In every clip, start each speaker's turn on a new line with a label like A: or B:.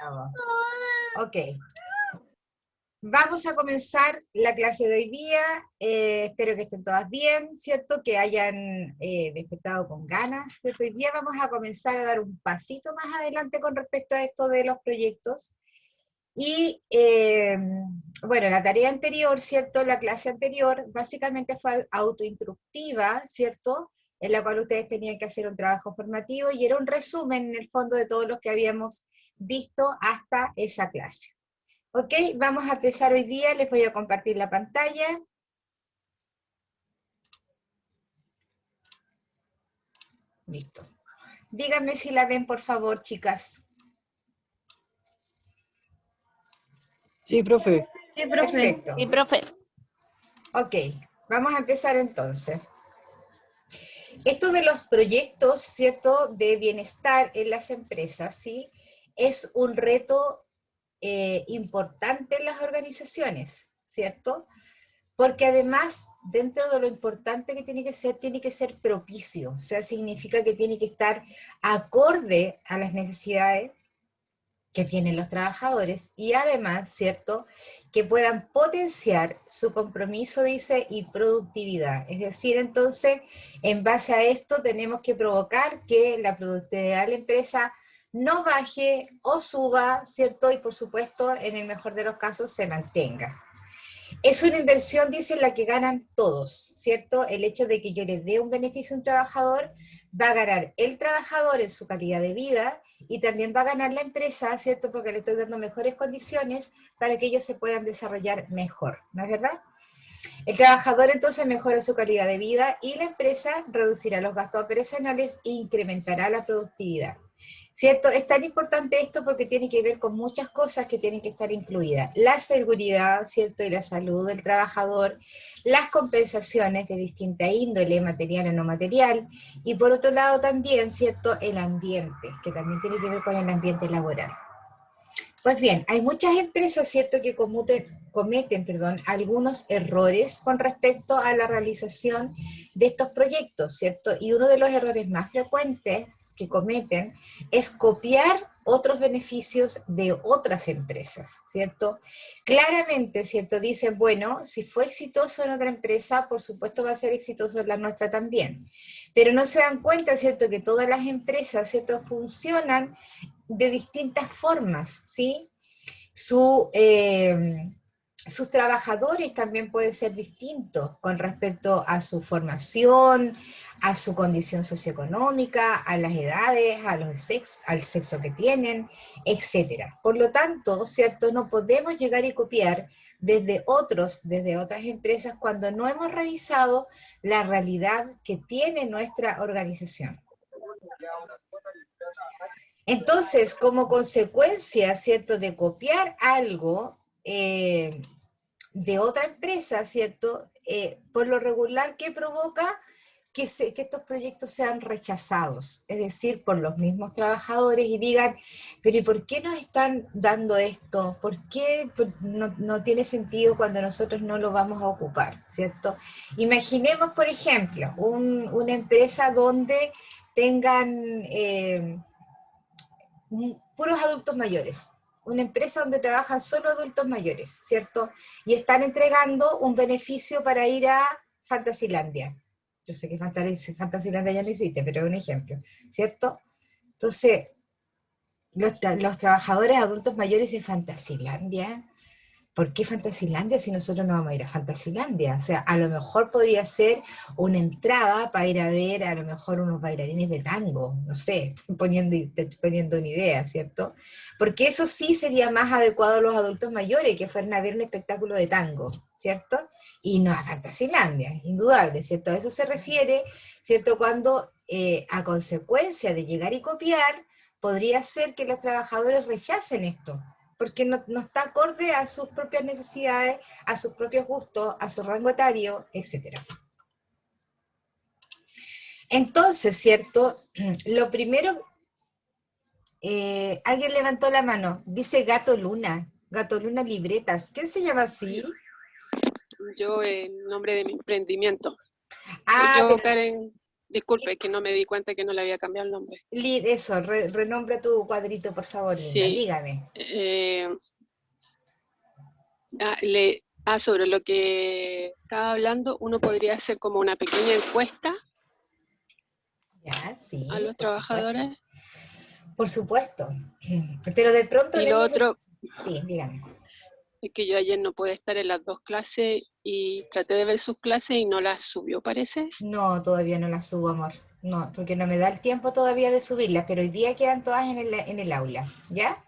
A: Bravo. Ok. Vamos a comenzar la clase de hoy día. Espero que estén todas bien, ¿cierto? Que hayan despertado con ganas. ¿Cierto? Hoy día vamos a comenzar a dar un pasito más adelante con respecto a esto de los proyectos. Y bueno, la tarea anterior, ¿cierto? La clase anterior básicamente fue autoinstructiva, ¿cierto? En la cual ustedes tenían que hacer un trabajo formativo y era un resumen en el fondo de todo lo que habíamos visto hasta esa clase. Ok, vamos a empezar hoy día, les voy a compartir la pantalla. Listo. Díganme si la ven, por favor, chicas.
B: Sí, profe.
C: Sí, profe.
A: Perfecto.
C: Sí, profe.
A: Ok, vamos a empezar entonces. Esto de los proyectos, ¿cierto?, de bienestar en las empresas, ¿sí? Es un reto importante en las organizaciones, ¿cierto? Porque además, dentro de lo importante que tiene que ser propicio, o sea, significa que tiene que estar acorde a las necesidades que tienen los trabajadores y además, ¿cierto?, que puedan potenciar su compromiso, dice, y productividad. Es decir, entonces, en base a esto tenemos que provocar que la productividad de la empresa no baje o suba, ¿cierto? Y por supuesto, en el mejor de los casos, se mantenga. Es una inversión, dice, en la que ganan todos, ¿cierto? El hecho de que yo le dé un beneficio a un trabajador, va a ganar el trabajador en su calidad de vida y también va a ganar la empresa, ¿cierto? Porque le estoy dando mejores condiciones para que ellos se puedan desarrollar mejor, ¿no es verdad? El trabajador entonces mejora su calidad de vida y la empresa reducirá los gastos operacionales e incrementará la productividad. ¿Cierto? Es tan importante esto porque tiene que ver con muchas cosas que tienen que estar incluidas. La seguridad, ¿cierto? Y la salud del trabajador, las compensaciones de distinta índole, material o no material, y por otro lado también, ¿cierto? El ambiente, que también tiene que ver con el ambiente laboral. Pues bien, hay muchas empresas, ¿cierto?, que cometen, algunos errores con respecto a la realización de estos proyectos, ¿cierto? Y uno de los errores más frecuentes que cometen es copiar otros beneficios de otras empresas, ¿cierto? Claramente, ¿cierto? Dicen, bueno, si fue exitoso en otra empresa, por supuesto va a ser exitoso en la nuestra también. Pero no se dan cuenta, ¿cierto?, que todas las empresas, ¿cierto?, funcionan de distintas formas, ¿sí? Sus trabajadores también pueden ser distintos con respecto a su formación, a su condición socioeconómica, a las edades, al sexo que tienen, etc. Por lo tanto, ¿cierto? No podemos llegar y copiar desde otras empresas cuando no hemos revisado la realidad que tiene nuestra organización. Entonces, como consecuencia, ¿cierto?, de copiar algo de otra empresa, ¿cierto?, por lo regular, ¿qué provoca? Que estos proyectos sean rechazados, es decir, por los mismos trabajadores y digan, pero ¿y por qué nos están dando esto? ¿Por qué no tiene sentido cuando nosotros no lo vamos a ocupar? ¿Cierto? Imaginemos, por ejemplo, una empresa donde tengan puros adultos mayores, una empresa donde trabajan solo adultos mayores, ¿cierto? Y están entregando un beneficio para ir a Fantasilandia. Yo sé que Fantasilandia ya no existe, pero es un ejemplo, ¿cierto? Entonces, los trabajadores adultos mayores en Fantasilandia, ¿por qué Fantasilandia si nosotros no vamos a ir a Fantasilandia? O sea, a lo mejor podría ser una entrada para ir a ver a lo mejor unos bailarines de tango, no sé, poniendo una idea, ¿cierto? Porque eso sí sería más adecuado a los adultos mayores que fueran a ver un espectáculo de tango, ¿cierto? Y no a Fantasilandia, indudable, ¿cierto? A eso se refiere, ¿cierto? Cuando a consecuencia de llegar y copiar, podría ser que los trabajadores rechacen esto, porque no está acorde a sus propias necesidades, a sus propios gustos, a su rango etario, etc. Entonces, ¿cierto? Lo primero, alguien levantó la mano, dice Gato Luna Libretas. ¿Quién se llama así?
D: Yo, en nombre de mi emprendimiento. Soy
A: Ah,
D: yo,
A: pero
D: Karen.
C: Disculpe, que no me di cuenta que no le había cambiado el nombre.
A: Eso, renombra tu cuadrito, por favor, Linda.
C: Sí.
A: Dígame.
C: Sobre lo que estaba hablando, uno podría hacer como una pequeña encuesta
A: Ya, sí,
C: a los
A: por supuesto.
C: trabajadores.
A: Por supuesto. Pero de pronto
C: Y lo otro,
A: sí, dígame.
C: es que yo ayer no pude estar en las 2 clases y traté de ver sus clases y no las subió, parece.
A: No, todavía no las subo, amor. No, porque no me da el tiempo todavía de subirlas, pero hoy día quedan todas en el aula, ¿ya?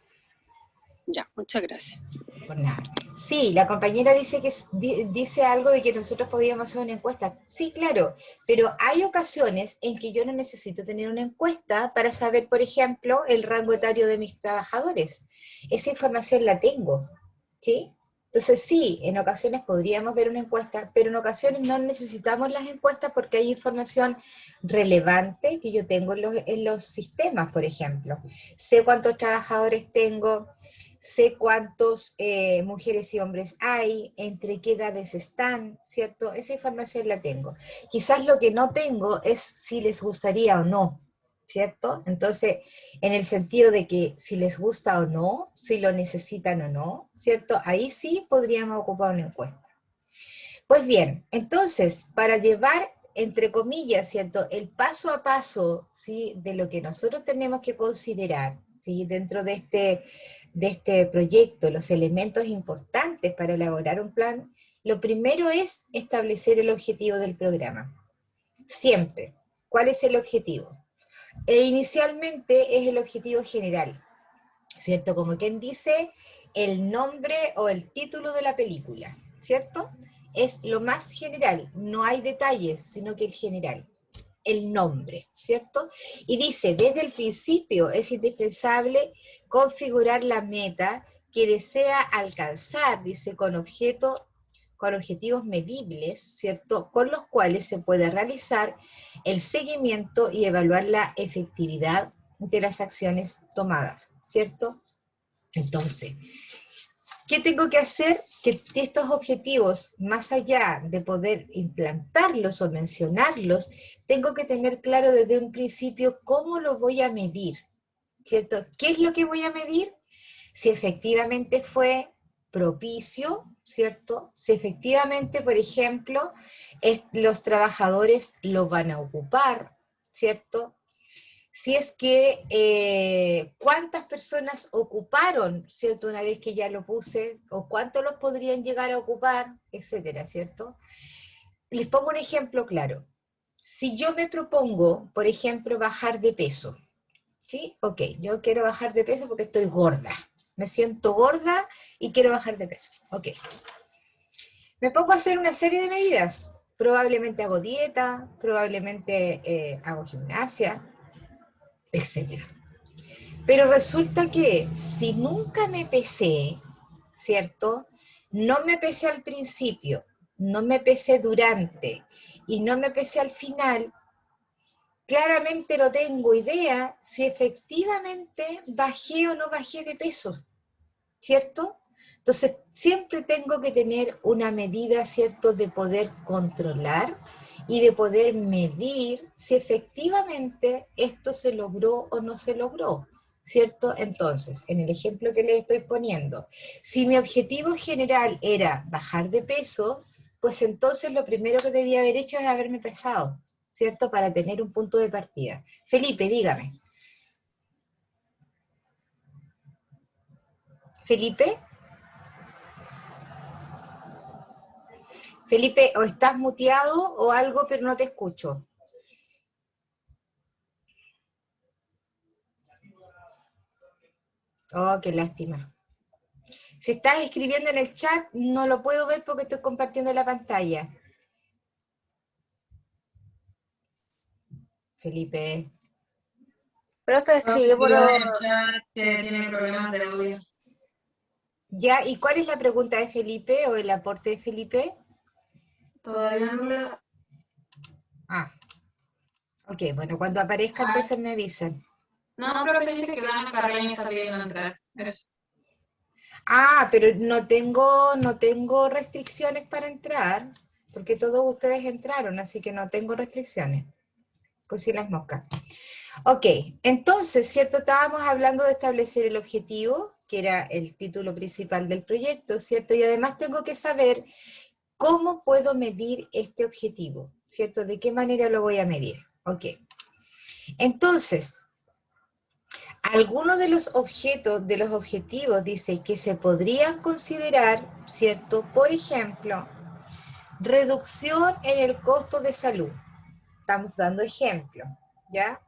C: Ya, muchas gracias.
A: Por nada. Sí, la compañera dice que dice algo de que nosotros podíamos hacer una encuesta. Sí, claro, pero hay ocasiones en que yo no necesito tener una encuesta para saber, por ejemplo, el rango etario de mis trabajadores. Esa información la tengo, ¿sí? Entonces sí, en ocasiones podríamos ver una encuesta, pero en ocasiones no necesitamos las encuestas porque hay información relevante que yo tengo en los sistemas, por ejemplo. Sé cuántos trabajadores tengo, sé cuántos mujeres y hombres hay, entre qué edades están, ¿cierto? Esa información la tengo. Quizás lo que no tengo es si les gustaría o no, ¿cierto? Entonces, en el sentido de que si les gusta o no, si lo necesitan o no, ¿cierto? Ahí sí podríamos ocupar una encuesta. Pues bien, entonces, para llevar, entre comillas, ¿cierto? El paso a paso, ¿sí? De lo que nosotros tenemos que considerar, ¿sí? Dentro de este proyecto, los elementos importantes para elaborar un plan, lo primero es establecer el objetivo del programa. Siempre. ¿Cuál es el objetivo? Inicialmente es el objetivo general, ¿cierto? Como quien dice, el nombre o el título de la película, ¿cierto? Es lo más general, no hay detalles, sino que el general, el nombre, ¿cierto? Y dice, desde el principio es indispensable configurar la meta que desea alcanzar, dice, con objetivos medibles, ¿cierto? Con los cuales se puede realizar el seguimiento y evaluar la efectividad de las acciones tomadas, ¿cierto? Entonces, ¿qué tengo que hacer? Que estos objetivos, más allá de poder implantarlos o mencionarlos, tengo que tener claro desde un principio cómo lo voy a medir, ¿cierto? ¿Qué es lo que voy a medir? Si efectivamente fue propicio, ¿cierto? Si efectivamente, por ejemplo, los trabajadores lo van a ocupar, ¿cierto? Si es que cuántas personas ocuparon, ¿cierto? Una vez que ya lo puse, o cuántos los podrían llegar a ocupar, etcétera, ¿cierto? Les pongo un ejemplo claro. Si yo me propongo, por ejemplo, bajar de peso, ¿sí? Ok, yo quiero bajar de peso porque estoy gorda. Me siento gorda y quiero bajar de peso. Ok. Me pongo a hacer una serie de medidas. Probablemente hago dieta, probablemente hago gimnasia, etcétera. Pero resulta que si nunca me pesé, ¿cierto? No me pesé al principio, no me pesé durante y no me pesé al final, claramente no tengo idea si efectivamente bajé o no bajé de peso, ¿cierto? Entonces, siempre tengo que tener una medida, ¿cierto?, de poder controlar y de poder medir si efectivamente esto se logró o no se logró, ¿cierto? Entonces, en el ejemplo que les estoy poniendo, si mi objetivo general era bajar de peso, pues entonces lo primero que debía haber hecho es haberme pesado, ¿cierto?, para tener un punto de partida. Felipe, dígame. Felipe. Felipe, o estás muteado o algo, pero no te escucho. Oh, qué lástima. Si estás escribiendo en el chat, no lo puedo ver porque estoy compartiendo la pantalla. Felipe.
D: Profe, escribió por...
E: en el chat que tiene problemas de audio.
A: Ya, ¿y cuál es la pregunta de Felipe o el aporte de Felipe?
E: Todavía no la...
A: Ah, ok, bueno, cuando aparezca entonces me avisan.
E: No, profe, dice que Dana Carreño está pidiendo entrar. Eso.
A: Ah, pero no tengo restricciones para entrar, porque todos ustedes entraron, así que no tengo restricciones. por si las moscas. Ok, entonces, ¿cierto? Estábamos hablando de establecer el objetivo, que era el título principal del proyecto, ¿cierto? Y además tengo que saber cómo puedo medir este objetivo, ¿cierto? ¿De qué manera lo voy a medir? Ok. Entonces, algunos de los objetivos, dice que se podrían considerar, ¿cierto? Por ejemplo, reducción en el costo de salud. Estamos dando ejemplo, ¿ya?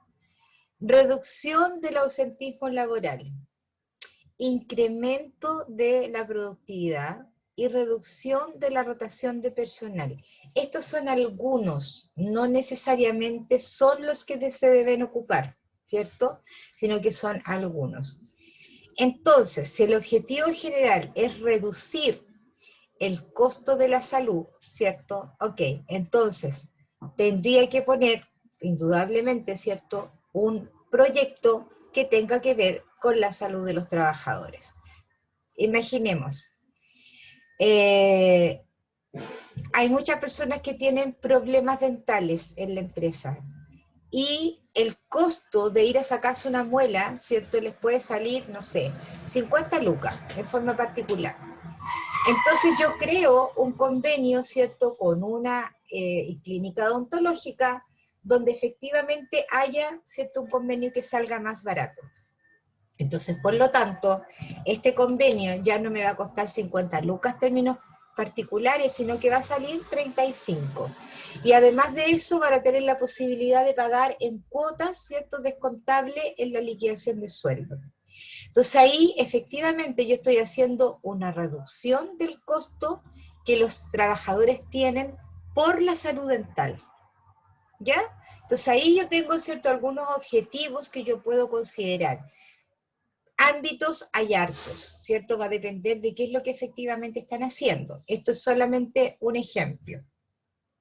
A: Reducción del ausentismo laboral, incremento de la productividad y reducción de la rotación de personal. Estos son algunos, no necesariamente son los que se deben ocupar, ¿cierto? Sino que son algunos. Entonces, si el objetivo general es reducir el costo de la salud, ¿cierto? Ok, entonces tendría que poner, indudablemente, ¿cierto?, un proyecto que tenga que ver con la salud de los trabajadores. Imaginemos, hay muchas personas que tienen problemas dentales en la empresa y el costo de ir a sacarse una muela, ¿cierto?, les puede salir, no sé, 50 lucas en forma particular. Entonces yo creo un convenio, ¿cierto?, con una clínica odontológica donde efectivamente haya, ¿cierto?, un convenio que salga más barato. Entonces, por lo tanto, este convenio ya no me va a costar 50 lucas en términos particulares, sino que va a salir 35. Y además de eso, van a tener la posibilidad de pagar en cuotas, ¿cierto?, descontable en la liquidación de sueldo. Entonces ahí efectivamente yo estoy haciendo una reducción del costo que los trabajadores tienen por la salud dental, ¿ya? Entonces ahí yo tengo, ¿cierto?, algunos objetivos que yo puedo considerar. Ámbitos hay hartos, ¿cierto? Va a depender de qué es lo que efectivamente están haciendo. Esto es solamente un ejemplo,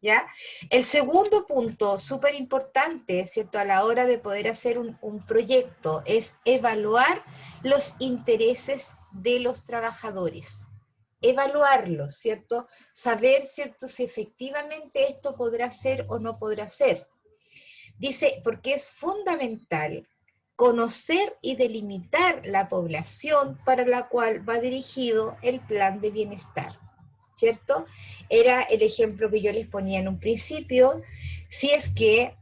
A: ¿ya? El segundo punto, súper importante, ¿cierto?, a la hora de poder hacer un proyecto, es evaluar los intereses de los trabajadores. Evaluarlos, ¿cierto? Saber, ¿cierto?, si efectivamente esto podrá ser o no podrá ser. Dice, porque es fundamental conocer y delimitar la población para la cual va dirigido el plan de bienestar, ¿cierto? Era el ejemplo que yo les ponía en un principio. Si es que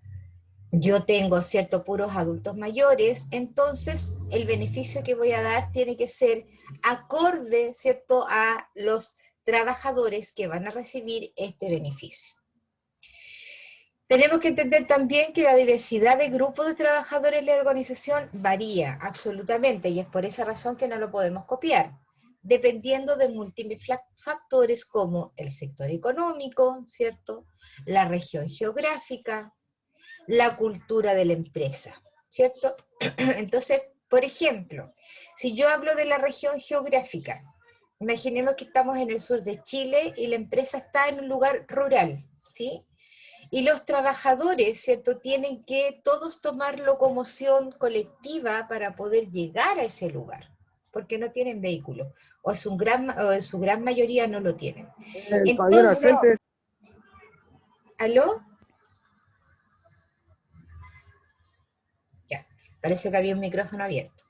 A: yo tengo, ¿cierto?, puros adultos mayores, entonces el beneficio que voy a dar tiene que ser acorde, ¿cierto?, a los trabajadores que van a recibir este beneficio. Tenemos que entender también que la diversidad de grupos de trabajadores en la organización varía absolutamente, y es por esa razón que no lo podemos copiar, dependiendo de múltiples factores como el sector económico, ¿cierto?, la región geográfica, la cultura de la empresa, ¿cierto? Entonces, por ejemplo, si yo hablo de la región geográfica, imaginemos que estamos en el sur de Chile y la empresa está en un lugar rural, ¿sí? Y los trabajadores, ¿cierto?, tienen que todos tomar locomoción colectiva para poder llegar a ese lugar, porque no tienen vehículo, o en su gran mayoría no lo tienen. Entonces, ¿aló? Ya, parece que había un micrófono abierto.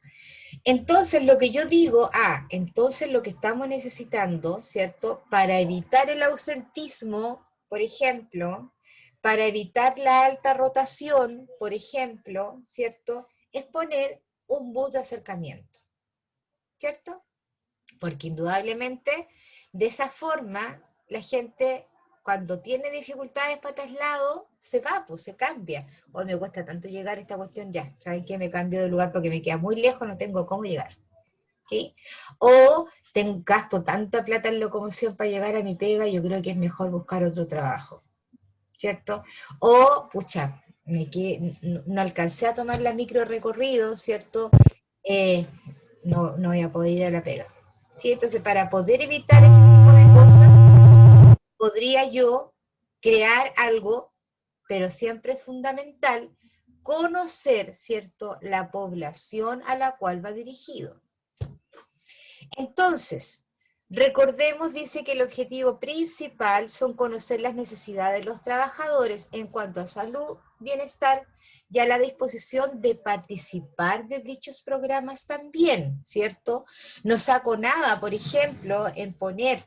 A: Entonces, lo que yo digo, entonces lo que estamos necesitando, ¿cierto?, para evitar el ausentismo, por ejemplo, para evitar la alta rotación, por ejemplo, ¿cierto?, es poner un bus de acercamiento, ¿cierto? Porque indudablemente, de esa forma, la gente, cuando tiene dificultades para traslado, se va, pues se cambia. Hoy me cuesta tanto llegar a esta cuestión, ya, ¿saben qué? Me cambio de lugar porque me queda muy lejos, no tengo cómo llegar, ¿sí? O gasto tanta plata en locomoción para llegar a mi pega, yo creo que es mejor buscar otro trabajo, ¿cierto? O, pucha, no alcancé a tomar la micro recorrido, ¿cierto? No voy a poder ir a la pega. ¿Sí? Entonces, para poder evitar ese tipo de cosas, podría yo crear algo, pero siempre es fundamental conocer, ¿cierto?, la población a la cual va dirigido. Entonces, Recordemos, dice que el objetivo principal son conocer las necesidades de los trabajadores en cuanto a salud, bienestar y a la disposición de participar de dichos programas también, ¿cierto? No saco nada, por ejemplo, en poner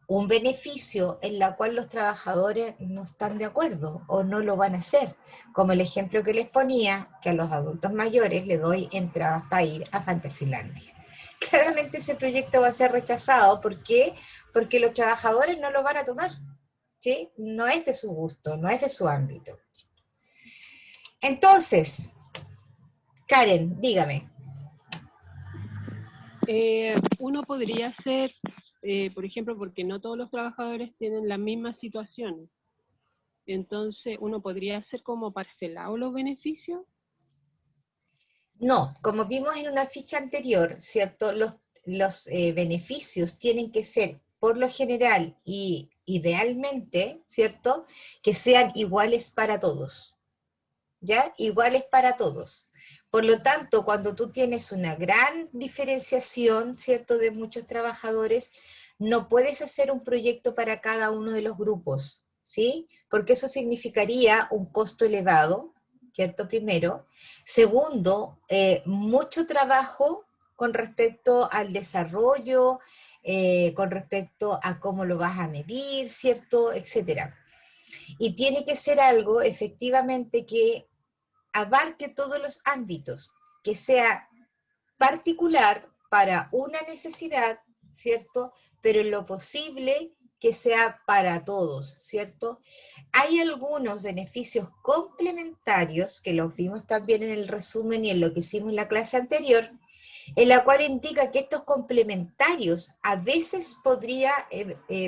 A: un beneficio en la cual los trabajadores no están de acuerdo o no lo van a hacer, como el ejemplo que les ponía, que a los adultos mayores le doy entradas para ir a Fantasilandia. Claramente ese proyecto va a ser rechazado. ¿Por qué? Porque los trabajadores no lo van a tomar, ¿sí? No es de su gusto, no es de su ámbito. Entonces, Karen, dígame.
C: Uno podría hacer, por ejemplo, porque no todos los trabajadores tienen la misma situación. Entonces, uno podría hacer como parcelado los beneficios.
A: No, como vimos en una ficha anterior, ¿cierto? Los beneficios tienen que ser, por lo general y idealmente, ¿cierto? Que sean iguales para todos, ¿ya? Iguales para todos. Por lo tanto, cuando tú tienes una gran diferenciación, ¿cierto? De muchos trabajadores, no puedes hacer un proyecto para cada uno de los grupos, ¿sí? Porque eso significaría un costo elevado, ¿cierto? Primero. Segundo, mucho trabajo con respecto al desarrollo, con respecto a cómo lo vas a medir, ¿cierto? Etcétera. Y tiene que ser algo, efectivamente, que abarque todos los ámbitos, que sea particular para una necesidad, ¿cierto? Pero en lo posible que sea para todos, ¿cierto? Hay algunos beneficios complementarios, que los vimos también en el resumen y en lo que hicimos en la clase anterior, en la cual indica que estos complementarios a veces podría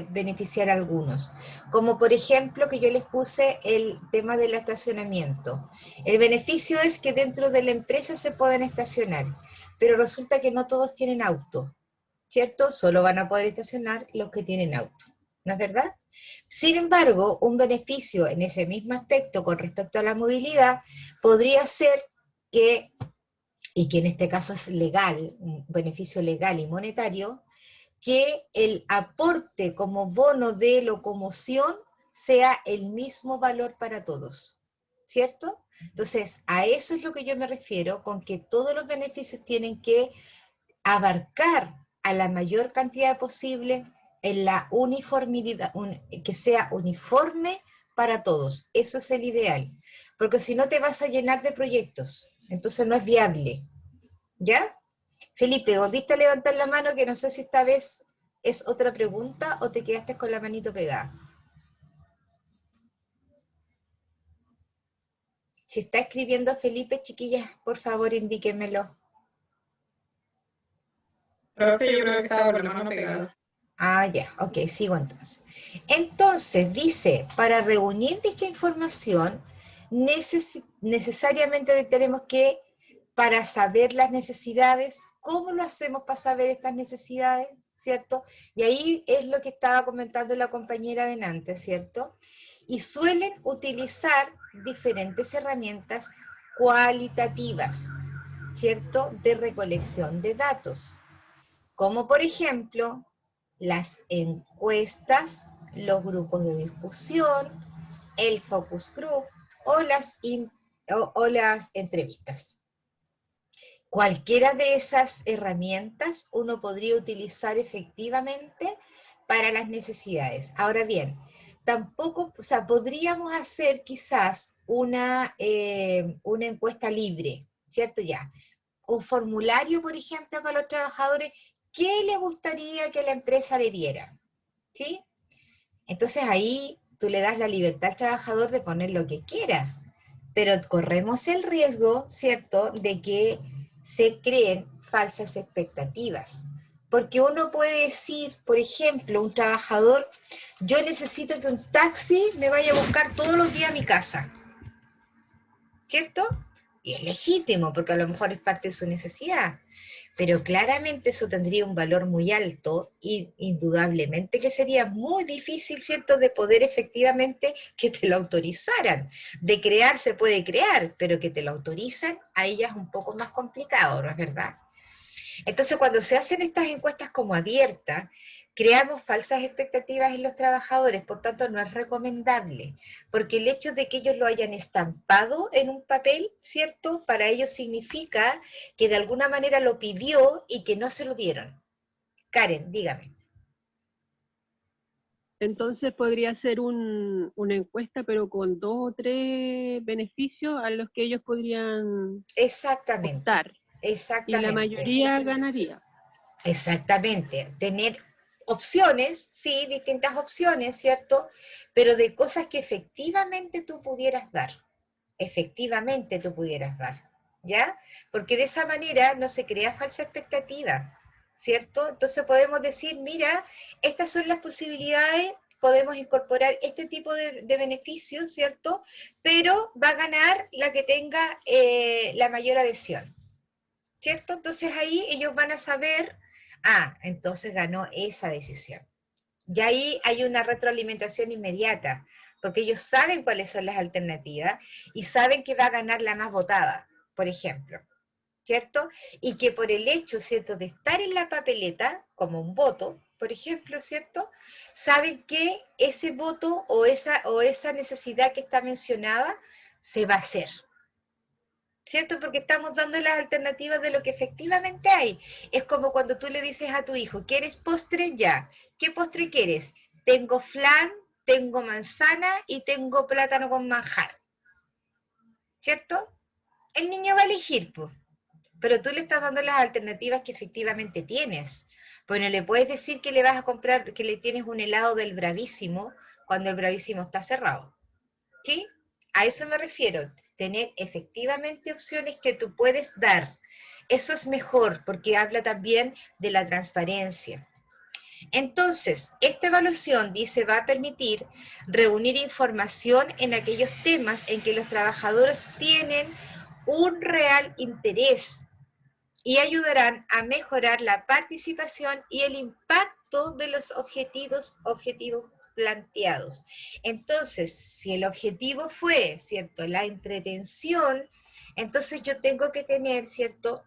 A: beneficiar a algunos, como por ejemplo que yo les puse el tema del estacionamiento. El beneficio es que dentro de la empresa se pueden estacionar, pero resulta que no todos tienen auto, ¿cierto? Solo van a poder estacionar los que tienen auto, ¿no es verdad? Sin embargo, un beneficio en ese mismo aspecto con respecto a la movilidad podría ser que, y que en este caso es legal, un beneficio legal y monetario, que el aporte como bono de locomoción sea el mismo valor para todos, ¿cierto? Entonces, a eso es lo que yo me refiero, con que todos los beneficios tienen que abarcar a la mayor cantidad posible en la uniformidad, que sea uniforme para todos. Eso es el ideal, porque si no te vas a llenar de proyectos, entonces no es viable. ¿Ya? Felipe, volviste a levantar la mano, que no sé si esta vez es otra pregunta o te quedaste con la manito pegada. Si está escribiendo Felipe, chiquillas, por favor indíquenmelo.
E: Profe, yo creo que estaba con la mano pegada.
A: Ah, ya, ok, sigo entonces. Entonces, dice, para reunir dicha información, necesariamente tenemos que, para saber las necesidades, ¿cómo lo hacemos para saber estas necesidades? ¿Cierto? Y ahí es lo que estaba comentando la compañera delante, ¿cierto? Y suelen utilizar diferentes herramientas cualitativas, ¿cierto? De recolección de datos, como por ejemplo las encuestas, los grupos de discusión, el focus group o las entrevistas. Cualquiera de esas herramientas uno podría utilizar efectivamente para las necesidades. Ahora bien, tampoco, o sea, podríamos hacer quizás una encuesta libre, ¿cierto? Ya, un formulario, por ejemplo, para los trabajadores, ¿qué le gustaría que la empresa le diera? ¿Sí? Entonces ahí tú le das la libertad al trabajador de poner lo que quiera, pero corremos el riesgo, ¿cierto?, de que se creen falsas expectativas. Porque uno puede decir, por ejemplo, un trabajador, yo necesito que un taxi me vaya a buscar todos los días a mi casa, ¿cierto? Y es legítimo, porque a lo mejor es parte de su necesidad, pero claramente eso tendría un valor muy alto y indudablemente que sería muy difícil, ¿cierto?, de poder efectivamente que te lo autorizaran. De crear se puede crear, pero que te lo autorizan, ahí ya es un poco más complicado, ¿no es verdad? Entonces, cuando se hacen estas encuestas como abiertas, creamos falsas expectativas en los trabajadores, por tanto no es recomendable, porque el hecho de que ellos lo hayan estampado en un papel, ¿cierto? Para ellos significa que de alguna manera lo pidió y que no se lo dieron. Karen, dígame.
C: Entonces podría ser una encuesta, pero con 2 o 3 beneficios a los que ellos podrían
A: Exactamente,
C: optar. Y la
A: exactamente.
C: mayoría ganaría.
A: Exactamente, tener opciones, sí, distintas opciones, ¿cierto? Pero de cosas que efectivamente tú pudieras dar, ¿ya? Porque de esa manera no se crea falsa expectativa, ¿cierto? Entonces podemos decir, mira, estas son las posibilidades, podemos incorporar este tipo de beneficios, ¿cierto? Pero va a ganar la que tenga la mayor adhesión, ¿cierto? Entonces ahí ellos van a saber, entonces ganó esa decisión. Y ahí hay una retroalimentación inmediata, porque ellos saben cuáles son las alternativas y saben que va a ganar la más votada, por ejemplo, ¿cierto? Y que por el hecho, ¿cierto?, de estar en la papeleta como un voto, por ejemplo, ¿cierto?, saben que ese voto o esa necesidad que está mencionada se va a hacer, ¿cierto? Porque estamos dando las alternativas de lo que efectivamente hay. Es como cuando tú le dices a tu hijo, ¿quieres postre? Ya. ¿Qué postre quieres? Tengo flan, tengo manzana y tengo plátano con manjar, ¿cierto? El niño va a elegir, pues, pero tú le estás dando las alternativas que efectivamente tienes. Pues no le puedes decir que le vas a comprar, que le tienes un helado del Bravísimo cuando el Bravísimo está cerrado, ¿sí? A eso me refiero, tener efectivamente opciones que tú puedes dar. Eso es mejor porque habla también de la transparencia. Entonces, esta evaluación, dice, va a permitir reunir información en aquellos temas en que los trabajadores tienen un real interés y ayudarán a mejorar la participación y el impacto de los objetivos planteados. Entonces, si el objetivo fue, ¿cierto?, la entretención, entonces yo tengo que tener, ¿cierto?,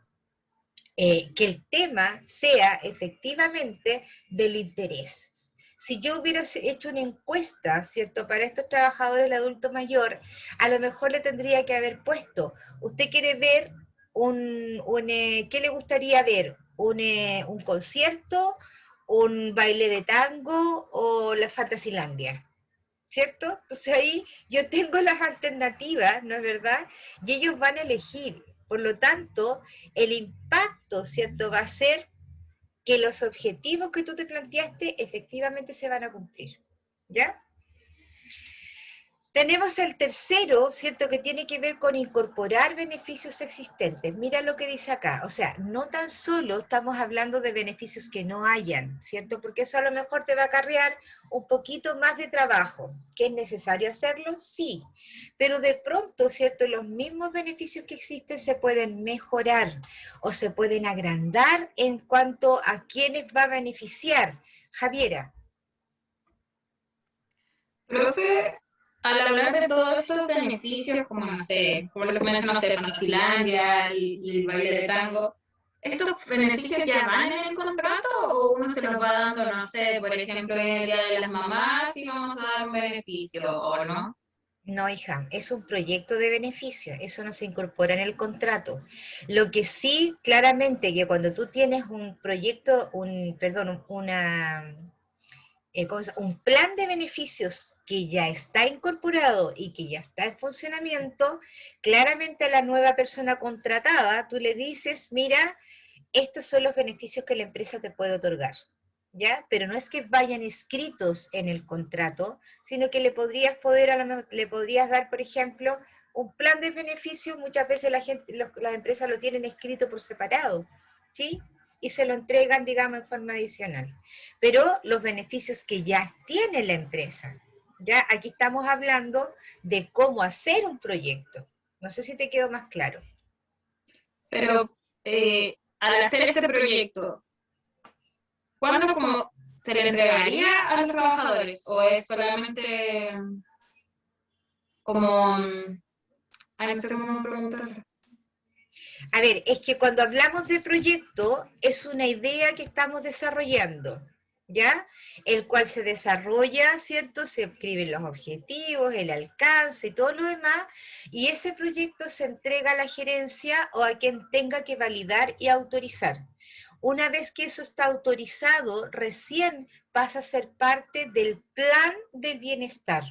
A: que el tema sea efectivamente del interés. Si yo hubiera hecho una encuesta, ¿cierto?, para estos trabajadores del adulto mayor, a lo mejor le tendría que haber puesto, ¿usted quiere ver qué le gustaría ver? ¿Un concierto, un baile de tango o la Fantasylandia? ¿Cierto? Entonces ahí yo tengo las alternativas, ¿no es verdad? Y ellos van a elegir. Por lo tanto, el impacto, ¿cierto?, va a ser que los objetivos que tú te planteaste efectivamente se van a cumplir. ¿Ya? Tenemos el tercero, ¿cierto?, que tiene que ver con incorporar beneficios existentes. Mira lo que dice acá. O sea, no tan solo estamos hablando de beneficios que no hayan, ¿cierto? Porque eso a lo mejor te va a acarrear un poquito más de trabajo. ¿Que es necesario hacerlo? Sí. Pero de pronto, ¿cierto?, los mismos beneficios que existen se pueden mejorar o se pueden agrandar en cuanto a quiénes va a beneficiar. Javiera.
E: Profe, al hablar de todos estos beneficios, como no sé, como lo que mencionó usted, Fantasylandia, el baile de tango, ¿estos beneficios ya van en el contrato o uno se los va dando, no sé, por ejemplo, en el Día de las Mamás y vamos a dar un beneficio o no?
A: No, hija, es un proyecto de beneficio, eso no se incorpora en el contrato. Lo que sí, claramente, que cuando tú tienes un proyecto, un plan de beneficios que ya está incorporado y que ya está en funcionamiento, claramente a la nueva persona contratada tú le dices, mira, estos son los beneficios que la empresa te puede otorgar, ¿ya? Pero no es que vayan escritos en el contrato, sino que le podrías dar, por ejemplo, un plan de beneficios. Muchas veces las empresas lo tienen escrito por separado, ¿sí? Y se lo entregan, digamos, en forma adicional. Pero los beneficios que ya tiene la empresa, ¿ya? Aquí estamos hablando de cómo hacer un proyecto. No sé si te quedó más claro.
E: Pero al hacer este proyecto, ¿cuándo como se le entregaría a los trabajadores? ¿O es solamente como, ay, no sé cómo preguntarlo?
A: A ver, es que cuando hablamos de proyecto, es una idea que estamos desarrollando, ¿ya? El cual se desarrolla, ¿cierto? Se escriben los objetivos, el alcance y todo lo demás, y ese proyecto se entrega a la gerencia o a quien tenga que validar y autorizar. Una vez que eso está autorizado, recién pasa a ser parte del plan de bienestar.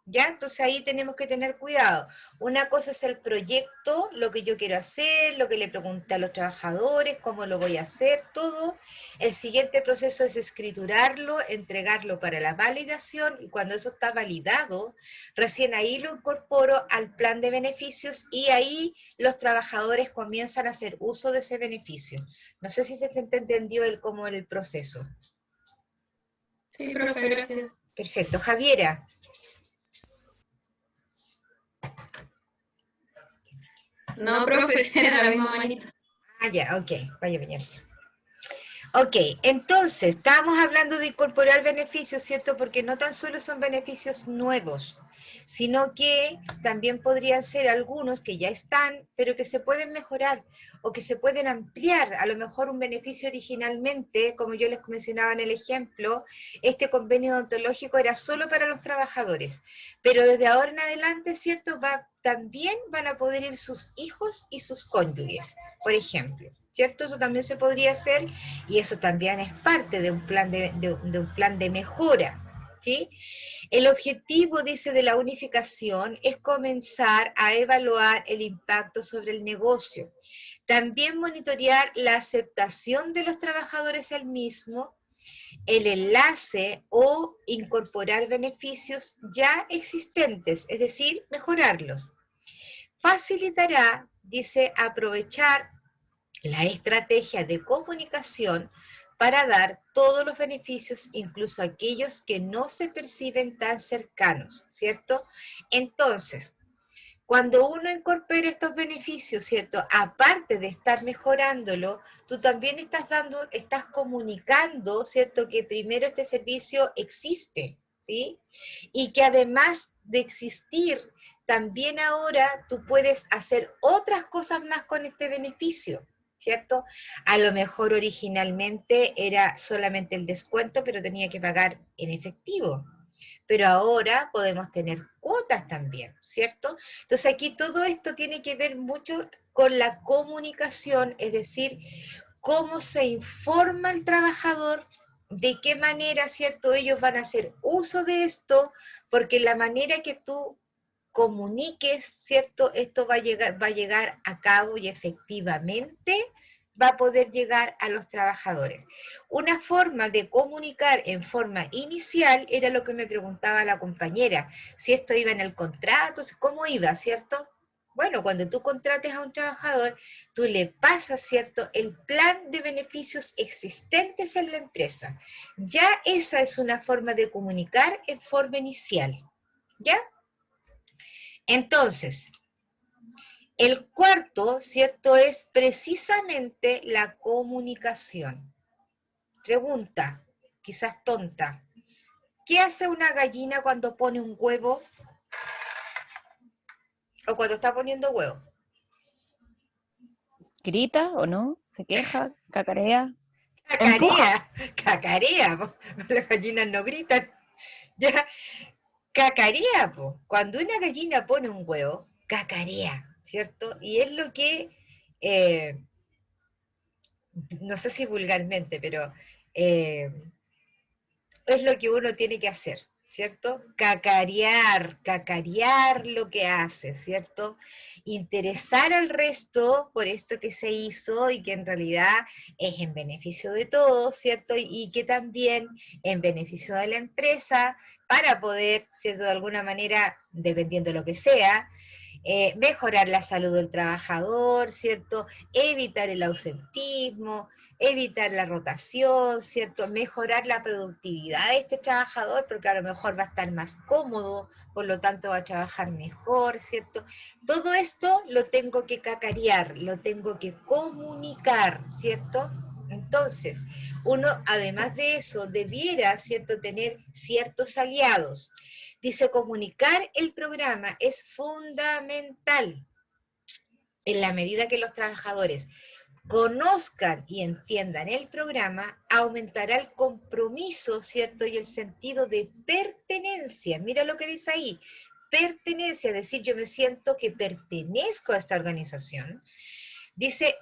A: ¿Ya? Entonces ahí tenemos que tener cuidado. Una cosa es el proyecto, lo que yo quiero hacer, lo que le pregunté a los trabajadores, cómo lo voy a hacer, todo. El siguiente proceso es escriturarlo, entregarlo para la validación y cuando eso está validado, recién ahí lo incorporo al plan de beneficios y ahí los trabajadores comienzan a hacer uso de ese beneficio. No sé si se entendió cómo el proceso.
E: Sí, profe, gracias.
A: Perfecto. Javiera.
E: No, profe, era la misma manita.
A: Ah, ya, ok, vaya a bañarse. Ok, entonces, estábamos hablando de incorporar beneficios, ¿cierto? Porque no tan solo son beneficios nuevos, sino que también podrían ser algunos que ya están, pero que se pueden mejorar o que se pueden ampliar. A lo mejor un beneficio originalmente, como yo les mencionaba en el ejemplo, este convenio odontológico era solo para los trabajadores, pero desde ahora en adelante, ¿cierto? También van a poder ir sus hijos y sus cónyuges, por ejemplo. ¿Cierto? Eso también se podría hacer y eso también es parte de un plan un plan de mejora, ¿sí? El objetivo, dice, de la unificación es comenzar a evaluar el impacto sobre el negocio. También monitorear la aceptación de los trabajadores al mismo, el enlace o incorporar beneficios ya existentes, es decir, mejorarlos. Facilitará, dice, aprovechar la estrategia de comunicación para dar todos los beneficios, incluso aquellos que no se perciben tan cercanos, ¿cierto? Entonces, cuando uno incorpora estos beneficios, ¿cierto? Aparte de estar mejorándolo, tú también estás comunicando, ¿cierto? Que primero este servicio existe, ¿sí? Y que además de existir, también ahora tú puedes hacer otras cosas más con este beneficio, ¿cierto? A lo mejor originalmente era solamente el descuento, pero tenía que pagar en efectivo. Pero ahora podemos tener cuotas también, ¿cierto? Entonces aquí todo esto tiene que ver mucho con la comunicación, es decir, cómo se informa al trabajador, de qué manera, ¿cierto? Ellos van a hacer uso de esto, porque la manera que tú comuniques, ¿cierto? Esto va a llegar a cabo y efectivamente va a poder llegar a los trabajadores. Una forma de comunicar en forma inicial era lo que me preguntaba la compañera, si esto iba en el contrato, cómo iba, ¿cierto? Bueno, cuando tú contrates a un trabajador, tú le pasas, ¿cierto?, el plan de beneficios existentes en la empresa. Ya esa es una forma de comunicar en forma inicial, ¿ya? Entonces, el cuarto, ¿cierto?, es precisamente la comunicación. Pregunta, quizás tonta. ¿Qué hace una gallina cuando pone un huevo? O cuando está poniendo huevo.
F: ¿Grita o no? ¿Se queja? ¿Cacarea?
A: Cacarea, cacarea, po. Las gallinas no gritan. Ya, cacarea, po. Cuando una gallina pone un huevo, cacarea, ¿cierto? Y es lo que, no sé si vulgarmente, pero es lo que uno tiene que hacer, ¿cierto? Cacarear lo que hace, ¿cierto? Interesar al resto por esto que se hizo y que en realidad es en beneficio de todos, ¿cierto? Y que también en beneficio de la empresa para poder, ¿cierto? De alguna manera, dependiendo de lo que sea, mejorar la salud del trabajador, ¿cierto? Evitar el ausentismo, evitar la rotación, ¿cierto? Mejorar la productividad de este trabajador, porque a lo mejor va a estar más cómodo, por lo tanto va a trabajar mejor, ¿cierto? Todo esto lo tengo que cacarear, lo tengo que comunicar, ¿cierto? Entonces, uno, además de eso, debiera, ¿cierto?, tener ciertos aliados. Dice, comunicar el programa es fundamental. en la medida que los trabajadores conozcan y entiendan el programa, aumentará el compromiso, ¿cierto? Y el sentido de pertenencia. Mira lo que dice ahí, pertenencia, es decir, yo me siento que pertenezco a esta organización. Dice,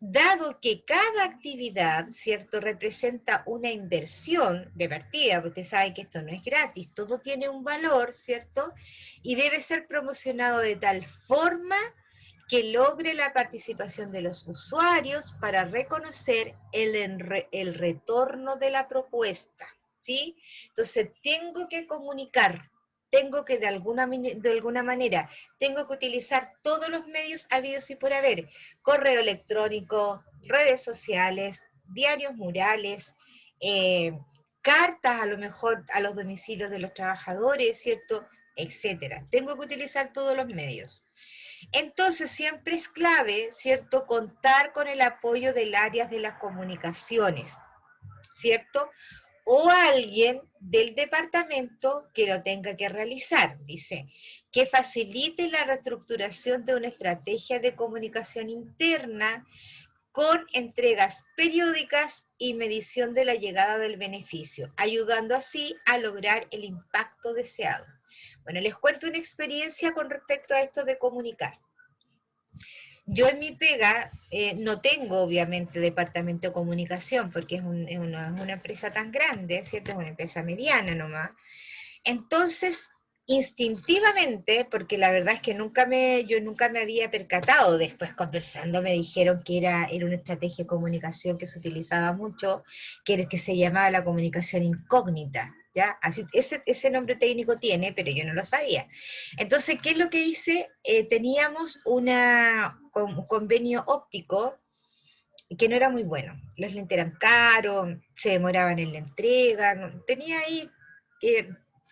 A: dado que cada actividad, ¿cierto?, representa una inversión de partida, porque ustedes saben que esto no es gratis, todo tiene un valor, ¿cierto?, y debe ser promocionado de tal forma que logre la participación de los usuarios para reconocer el retorno de la propuesta, ¿sí? Entonces, tengo que comunicar, tengo que de alguna manera, tengo que utilizar todos los medios habidos y por haber, correo electrónico, redes sociales, diarios murales, cartas a lo mejor a los domicilios de los trabajadores, ¿cierto?, etcétera. Tengo que utilizar todos los medios. Entonces siempre es clave, ¿cierto?, contar con el apoyo del área de las comunicaciones, ¿cierto?, o alguien del departamento que lo tenga que realizar, dice, que facilite la reestructuración de una estrategia de comunicación interna con entregas periódicas y medición de la llegada del beneficio, ayudando así a lograr el impacto deseado. Bueno, les cuento una experiencia con respecto a esto de comunicar. Yo en mi pega no tengo, obviamente, departamento de comunicación, porque es una empresa tan grande, ¿cierto? Es una empresa mediana nomás. Entonces, instintivamente, porque la verdad es que yo nunca me había percatado, después conversando me dijeron que era una estrategia de comunicación que se utilizaba mucho, que se llamaba la comunicación incógnita, ¿ya? Así, ese nombre técnico tiene, pero yo no lo sabía. Entonces, ¿qué es lo que hice? Teníamos un convenio óptico que no era muy bueno. Los lentes eran caros, se demoraban en la entrega, tenía ahí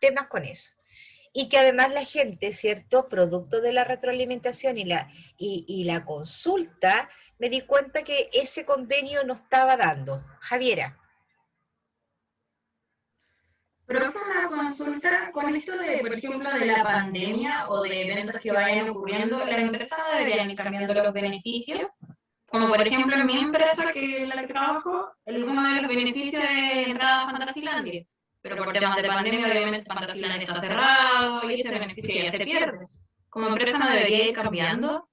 A: temas con eso. Y que además la gente, ¿cierto?, producto de la retroalimentación y la consulta, me di cuenta que ese convenio no estaba dando. Javiera.
E: Pero fue una consulta con esto de, por ejemplo, de la pandemia o de eventos que vayan ocurriendo, las empresas deberían ir cambiando los beneficios. Como por ejemplo en mi empresa, que es la que trabajo, uno de los beneficios es entrada a Fantasylandia. Pero por temas de pandemia, obviamente Fantasylandia está cerrado y ese beneficio ya se pierde. Como empresa no debería ir cambiando.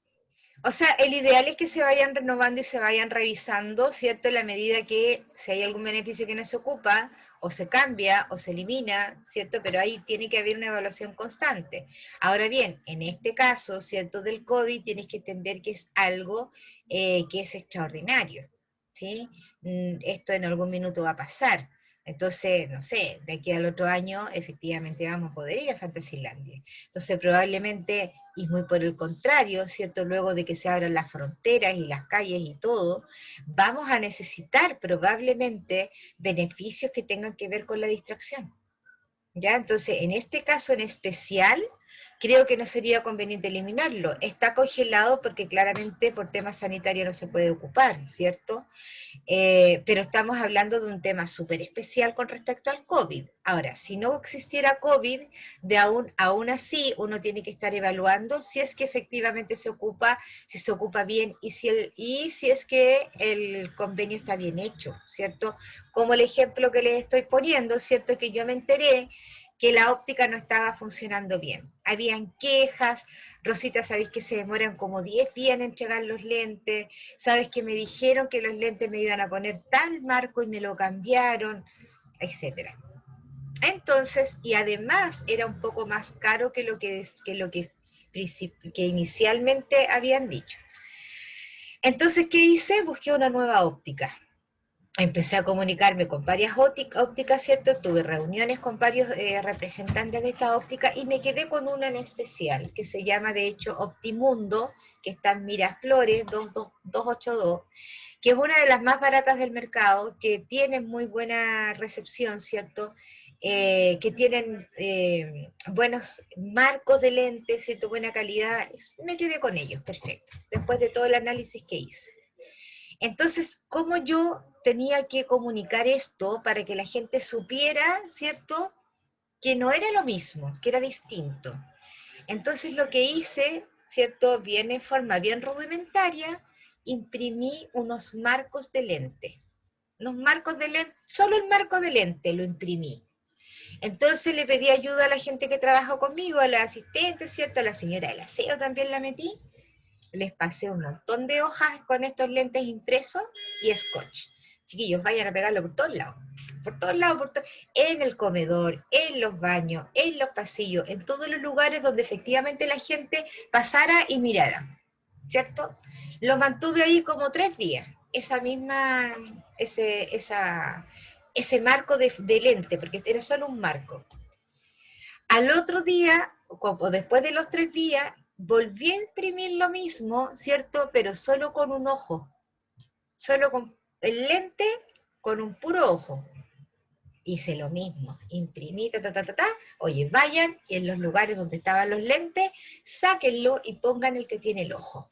A: O sea, el ideal es que se vayan renovando y se vayan revisando, ¿cierto? En la medida que si hay algún beneficio que no se ocupa, o se cambia, o se elimina, ¿cierto? Pero ahí tiene que haber una evaluación constante. Ahora bien, en este caso, ¿cierto?, del COVID, tienes que entender que es algo que es extraordinario, ¿sí? Esto en algún minuto va a pasar. Entonces, no sé, de aquí al otro año efectivamente vamos a poder ir a Fantasylandia. Entonces, probablemente, y muy por el contrario, ¿cierto?, luego de que se abran las fronteras y las calles y todo, vamos a necesitar probablemente beneficios que tengan que ver con la distracción. ¿Ya? Entonces, en este caso en especial, creo que no sería conveniente eliminarlo. Está congelado porque claramente por temas sanitarios no se puede ocupar, ¿cierto? Pero estamos hablando de un tema súper especial con respecto al COVID. Ahora, si no existiera COVID, aún así uno tiene que estar evaluando si es que efectivamente se ocupa, si se ocupa bien y si es que el convenio está bien hecho, ¿cierto? Como el ejemplo que les estoy poniendo, ¿cierto? Que yo me enteré que la óptica no estaba funcionando bien. Habían quejas, Rosita, sabéis que se demoran como 10 días en entregar los lentes, sabes que me dijeron que los lentes me iban a poner tal marco y me lo cambiaron, etc. Entonces, y además era un poco más caro que lo que inicialmente habían dicho. Entonces, ¿qué hice? Busqué una nueva óptica. Empecé a comunicarme con varias ópticas, ¿cierto? Tuve reuniones con varios representantes de esta óptica y me quedé con una en especial, que se llama de hecho Optimundo, que está en Miraflores 282, que es una de las más baratas del mercado, que tiene muy buena recepción, ¿cierto? Que tienen buenos marcos de lentes, ¿cierto? Buena calidad. Me quedé con ellos, perfecto, después de todo el análisis que hice. Entonces, ¿cómo yo tenía que comunicar esto para que la gente supiera, ¿cierto?, que no era lo mismo, que era distinto? Entonces lo que hice ¿cierto? Bien en forma bien rudimentaria, imprimí unos marcos de lente. Los marcos de lente, solo el marco de lente lo imprimí. Entonces le pedí ayuda a la gente que trabajó conmigo, a la asistente, ¿cierto? A la señora del aseo también la metí. Les pasé un montón de hojas con estos lentes impresos y scotch. Chiquillos, vayan a pegarlo por todos lados, en el comedor, en los baños, en los pasillos, en todos los lugares donde efectivamente la gente pasara y mirara, ¿cierto? Lo mantuve ahí como 3 días, ese marco de lente, porque era solo un marco. Al otro día, o después de los 3 días, volví a imprimir lo mismo, ¿cierto? Pero solo con un ojo. Solo con el lente, con un puro ojo. Hice lo mismo. Imprimí, Oye, vayan y en los lugares donde estaban los lentes, sáquenlo y pongan el que tiene el ojo.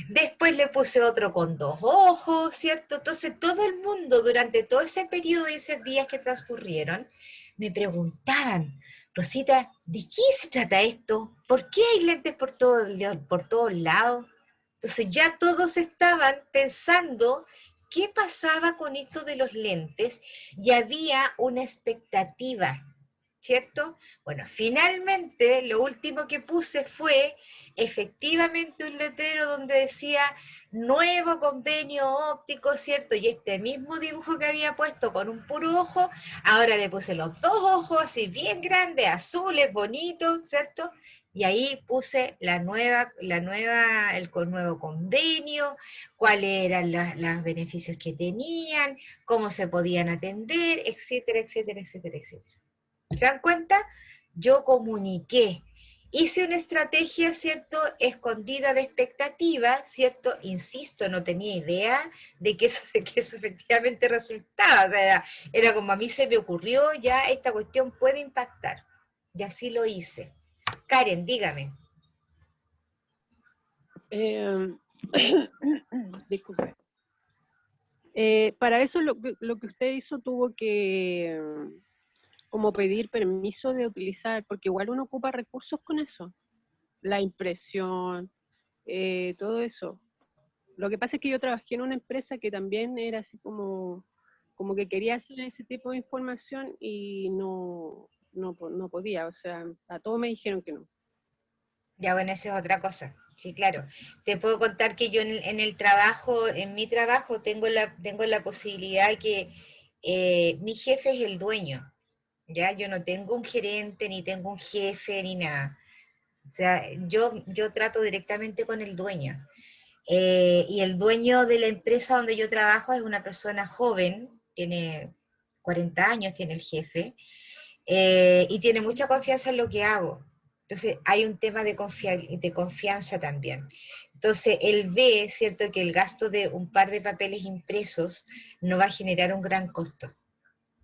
A: Después le puse otro con 2 ojos, ¿cierto? Entonces todo el mundo durante todo ese periodo y esos días que transcurrieron, me preguntaban, Rosita, ¿de qué se trata esto? ¿Por qué hay lentes por todos lados? Entonces ya todos estaban pensando qué pasaba con esto de los lentes y había una expectativa, ¿cierto? Bueno, finalmente lo último que puse fue efectivamente un letrero donde decía nuevo convenio óptico, ¿cierto? Y este mismo dibujo que había puesto con un puro ojo, ahora le puse los 2 ojos así bien grandes, azules, bonitos, ¿cierto? Y ahí puse el nuevo convenio, cuáles eran los beneficios que tenían, cómo se podían atender, etcétera, etcétera, etcétera, etcétera. ¿Se dan cuenta? Yo comuniqué. Hice una estrategia, ¿cierto?, escondida de expectativa, ¿cierto? Insisto, no tenía idea de que eso efectivamente resultaba. O sea, era como a mí se me ocurrió, ya esta cuestión puede impactar. Y así lo hice. Karen, dígame.
C: Disculpe. Para eso lo que usted hizo tuvo que como pedir permiso de utilizar, porque igual uno ocupa recursos con eso, la impresión, todo eso. Lo que pasa es que yo trabajé en una empresa que también era así como que quería hacer ese tipo de información y no podía, o sea, a todos me dijeron que no.
A: Ya, bueno, esa es otra cosa. Sí, claro. Te puedo contar que yo en mi trabajo tengo la posibilidad de que mi jefe es el dueño. ¿Ya? Yo no tengo un gerente, ni tengo un jefe, ni nada. O sea, yo trato directamente con el dueño. Y el dueño de la empresa donde yo trabajo es una persona joven, tiene 40 años, tiene el jefe, y tiene mucha confianza en lo que hago. Entonces, hay un tema de confianza también. Entonces, él ve, ¿cierto?, que el gasto de un par de papeles impresos no va a generar un gran costo.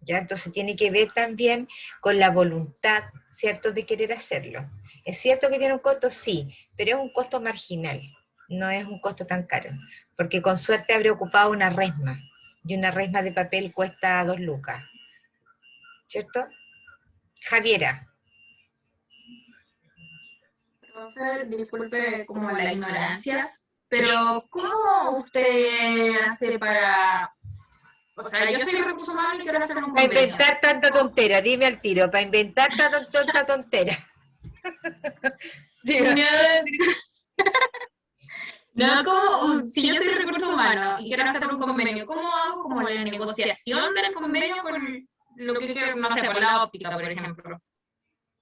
A: ¿Ya? Entonces tiene que ver también con la voluntad, ¿cierto?, de querer hacerlo. ¿Es cierto que tiene un costo? Sí, pero es un costo marginal, no es un costo tan caro, porque con suerte habré ocupado una resma, y una resma de papel cuesta 2 lucas, ¿cierto? Javiera.
E: Profe, disculpe como la ignorancia, pero ¿cómo usted hace para... O sea, yo soy recursos humanos y quiero hacer un
A: Para
E: convenio.
A: inventar tanta tontera, dime al tiro, para inventar tanta tontera.
E: No, como si yo soy recursos humanos y quiero hacer un convenio, ¿cómo hago como la negociación del convenio con lo que quiero, no sé, con la óptica, por ejemplo?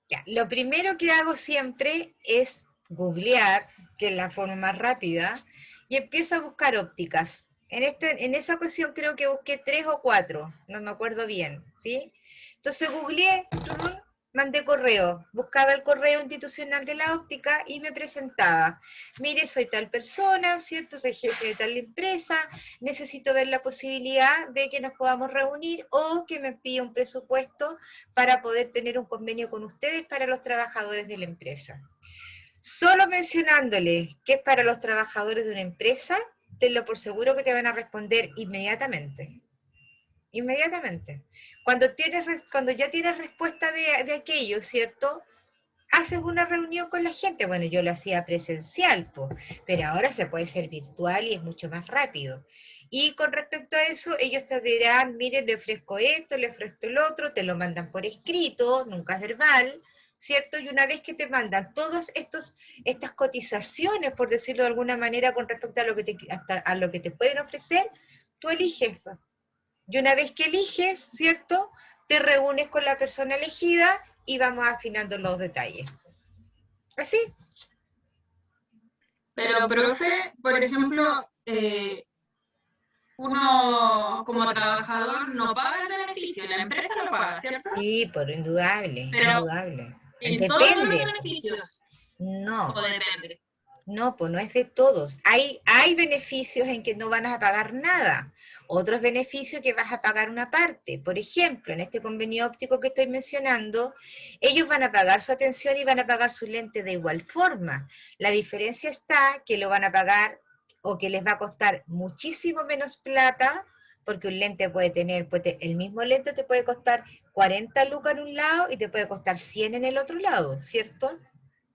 A: Ya, lo primero que hago siempre es googlear, que es la forma más rápida, y empiezo a buscar ópticas. En esa ocasión creo que busqué 3 o 4, no me acuerdo bien, ¿sí? Entonces googleé, mandé correo, buscaba el correo institucional de la óptica y me presentaba. Mire, soy tal persona, ¿cierto? Soy jefe de tal empresa, necesito ver la posibilidad de que nos podamos reunir o que me envíe un presupuesto para poder tener un convenio con ustedes para los trabajadores de la empresa. Solo mencionándole que es para los trabajadores de una empresa, tenlo por seguro que te van a responder inmediatamente. Inmediatamente. Cuando ya tienes respuesta de aquello, ¿cierto? haces una reunión con la gente. Bueno, yo lo hacía presencial, po, pero ahora se puede ser virtual y es mucho más rápido. Y con respecto a eso, ellos te dirán, miren, le ofrezco esto, le ofrezco el otro, te lo mandan por escrito, nunca es verbal, ¿cierto? Y una vez que te mandan todas estas cotizaciones, por decirlo de alguna manera, con respecto a a lo que te pueden ofrecer, tú eliges. Y una vez que eliges, ¿cierto? Te reúnes con la persona elegida y vamos afinando los detalles. ¿Así?
E: Pero, profe, por ejemplo, uno como trabajador no paga el beneficio, la empresa lo paga, ¿cierto?
A: Sí, por indudable,
E: Pero
A: indudable.
E: en todos los
A: Depende.
E: beneficios,
A: No,
E: o depende.
A: no, pues no es de todos. Hay beneficios en que no van a pagar nada. Otros beneficios que vas a pagar una parte. Por ejemplo, en este convenio óptico que estoy mencionando, ellos van a pagar su atención y van a pagar su lente de igual forma. La diferencia está que lo van a pagar o que les va a costar muchísimo menos plata, porque un lente el mismo lente te puede costar 40 lucas en un lado y te puede costar 100 en el otro lado, ¿cierto?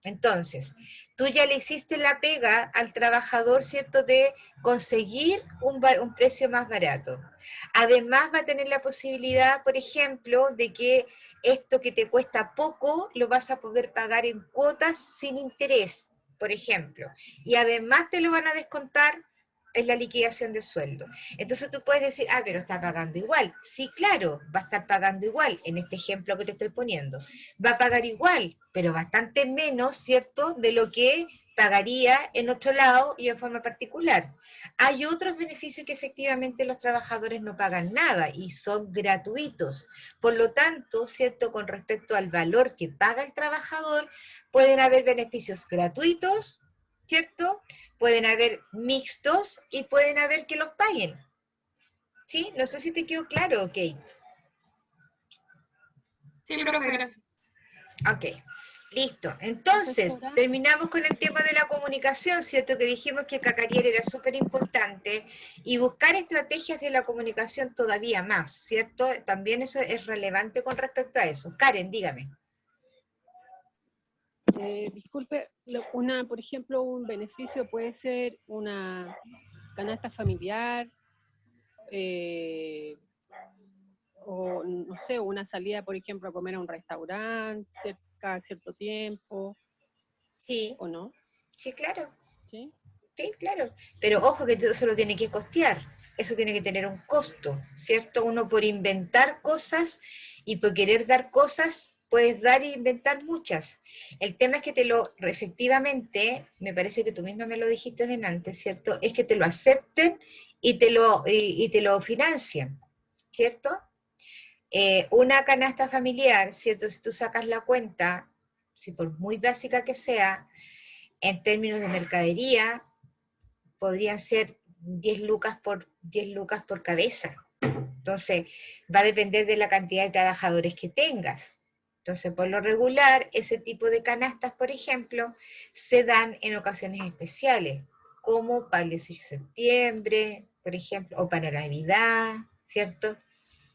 A: Entonces, tú ya le hiciste la pega al trabajador, ¿cierto?, de conseguir un precio más barato. Además va a tener la posibilidad, por ejemplo, de que esto que te cuesta poco lo vas a poder pagar en cuotas sin interés, por ejemplo. Y además te lo van a descontar en la liquidación de sueldo. Entonces tú puedes decir, ah, pero está pagando igual. Sí, claro, va a estar pagando igual, en este ejemplo que te estoy poniendo. Va a pagar igual, pero bastante menos, ¿cierto?, de lo que pagaría en otro lado y en forma particular. Hay otros beneficios que efectivamente los trabajadores no pagan nada y son gratuitos. Por lo tanto, ¿cierto?, con respecto al valor que paga el trabajador, pueden haber beneficios gratuitos, ¿cierto?, pueden haber mixtos y pueden haber que los paguen. ¿Sí? No sé si te quedó claro, Kate.
E: Sí, profe, gracias.
A: Ok, listo. Entonces,
C: Profesora.
A: terminamos con el tema de la comunicación, ¿cierto? Que dijimos que Cacariel era súper importante y buscar estrategias de la comunicación todavía más, ¿cierto? También eso es relevante con respecto a eso. Karen, dígame.
C: Disculpe, por ejemplo, un beneficio puede ser una canasta familiar, o no sé, una salida, por ejemplo, a comer a un restaurante cada cierto tiempo,
A: Sí,
C: ¿o no?
A: sí, claro.
C: ¿Sí?
A: Sí, claro. Pero ojo que eso lo tiene que costear. Eso tiene que tener un costo, ¿cierto? Uno por inventar cosas y por querer dar cosas, puedes dar e inventar muchas. El tema es que efectivamente, me parece que tú misma me lo dijiste delante, ¿cierto? Es que te lo acepten y te lo financian, ¿cierto? Una canasta familiar, ¿cierto? Si tú sacas la cuenta, si por muy básica que sea, en términos de mercadería, podrían ser 10 lucas por cabeza. Entonces, va a depender de la cantidad de trabajadores que tengas. Entonces, por lo regular, ese tipo de canastas, por ejemplo, se dan en ocasiones especiales, como para el 18 de septiembre, por ejemplo, o para Navidad, ¿cierto?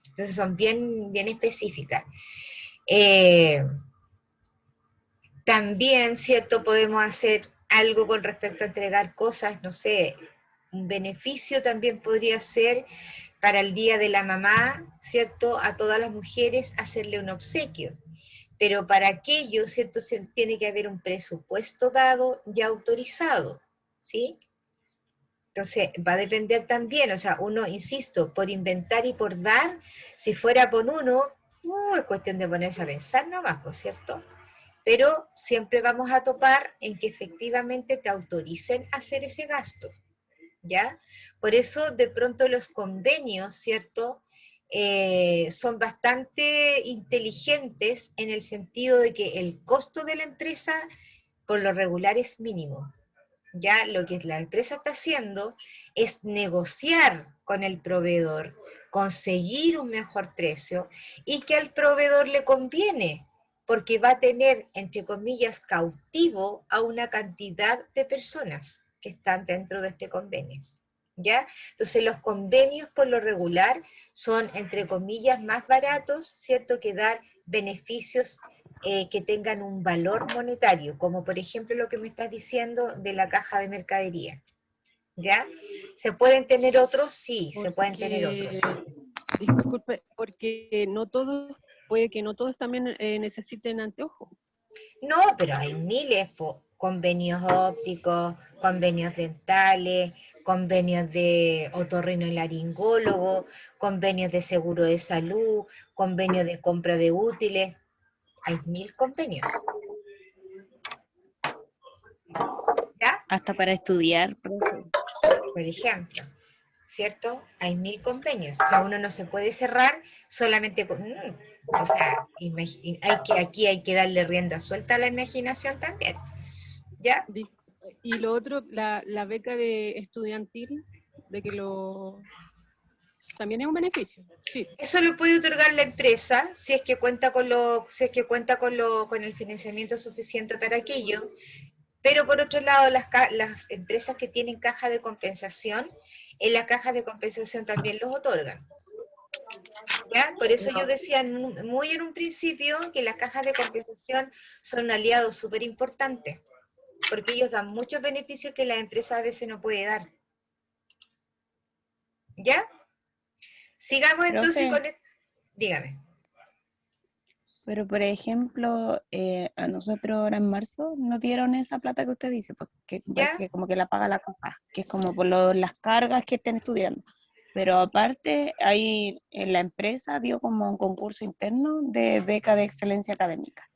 A: Entonces, son bien, bien específicas. También, ¿cierto? Podemos hacer algo con respecto a entregar cosas, no sé, un beneficio también podría ser para el Día de la Mamá, ¿cierto? A todas las mujeres hacerle un obsequio. Pero para aquello, ¿cierto? Tiene que haber un presupuesto dado y autorizado, ¿sí? Entonces, va a depender también, o sea, uno, insisto, por inventar y por dar, si fuera por uno, es cuestión de ponerse a pensar nomás, ¿por cierto? Pero siempre vamos a topar en que efectivamente te autoricen a hacer ese gasto, ¿ya? Por eso de pronto los convenios, ¿cierto? Son bastante inteligentes en el sentido de que el costo de la empresa por lo regular es mínimo. Ya lo que la empresa está haciendo es negociar con el proveedor, conseguir un mejor precio y que al proveedor le conviene, porque va a tener, entre comillas, cautivo a una cantidad de personas que están dentro de este convenio. ¿Ya? Entonces los convenios por lo regular son, entre comillas, más baratos, ¿cierto?, que dar beneficios que tengan un valor monetario, como por ejemplo lo que me estás diciendo de la caja de mercadería. ¿Ya? ¿Se pueden tener otros? Sí, se pueden tener otros.
C: Disculpe, porque no todos, puede que no todos también necesiten anteojos.
A: No, pero hay miles, convenios ópticos, convenios dentales, convenios de otorrinolaringólogo, convenios de seguro de salud, convenios de compra de útiles. Hay 1000 convenios. ¿Ya?
F: Hasta para estudiar, profe.
A: Por ejemplo, ¿cierto? Hay 1000 convenios. O sea, uno no se puede cerrar solamente con... o sea, aquí hay que darle rienda suelta a la imaginación también. ¿Ya?
C: Y lo otro, la beca de estudiantil, de que también es un beneficio. Sí.
A: Eso lo puede otorgar la empresa si es que cuenta con el financiamiento suficiente para aquello. Pero por otro lado, las empresas que tienen caja de compensación, en la caja de compensación también los otorgan. ¿Ya? Por eso yo decía muy en un principio que las cajas de compensación son aliados súper importantes, porque ellos dan muchos beneficios que la empresa a veces no puede dar. ¿Ya? Sigamos entonces con esto. Dígame.
F: Pero, por ejemplo, a nosotros ahora en marzo nos dieron esa plata que usted dice, porque que como que la paga la caja, que es como por las cargas que estén estudiando. Pero aparte, ahí en la empresa dio como un concurso interno de beca de excelencia académica.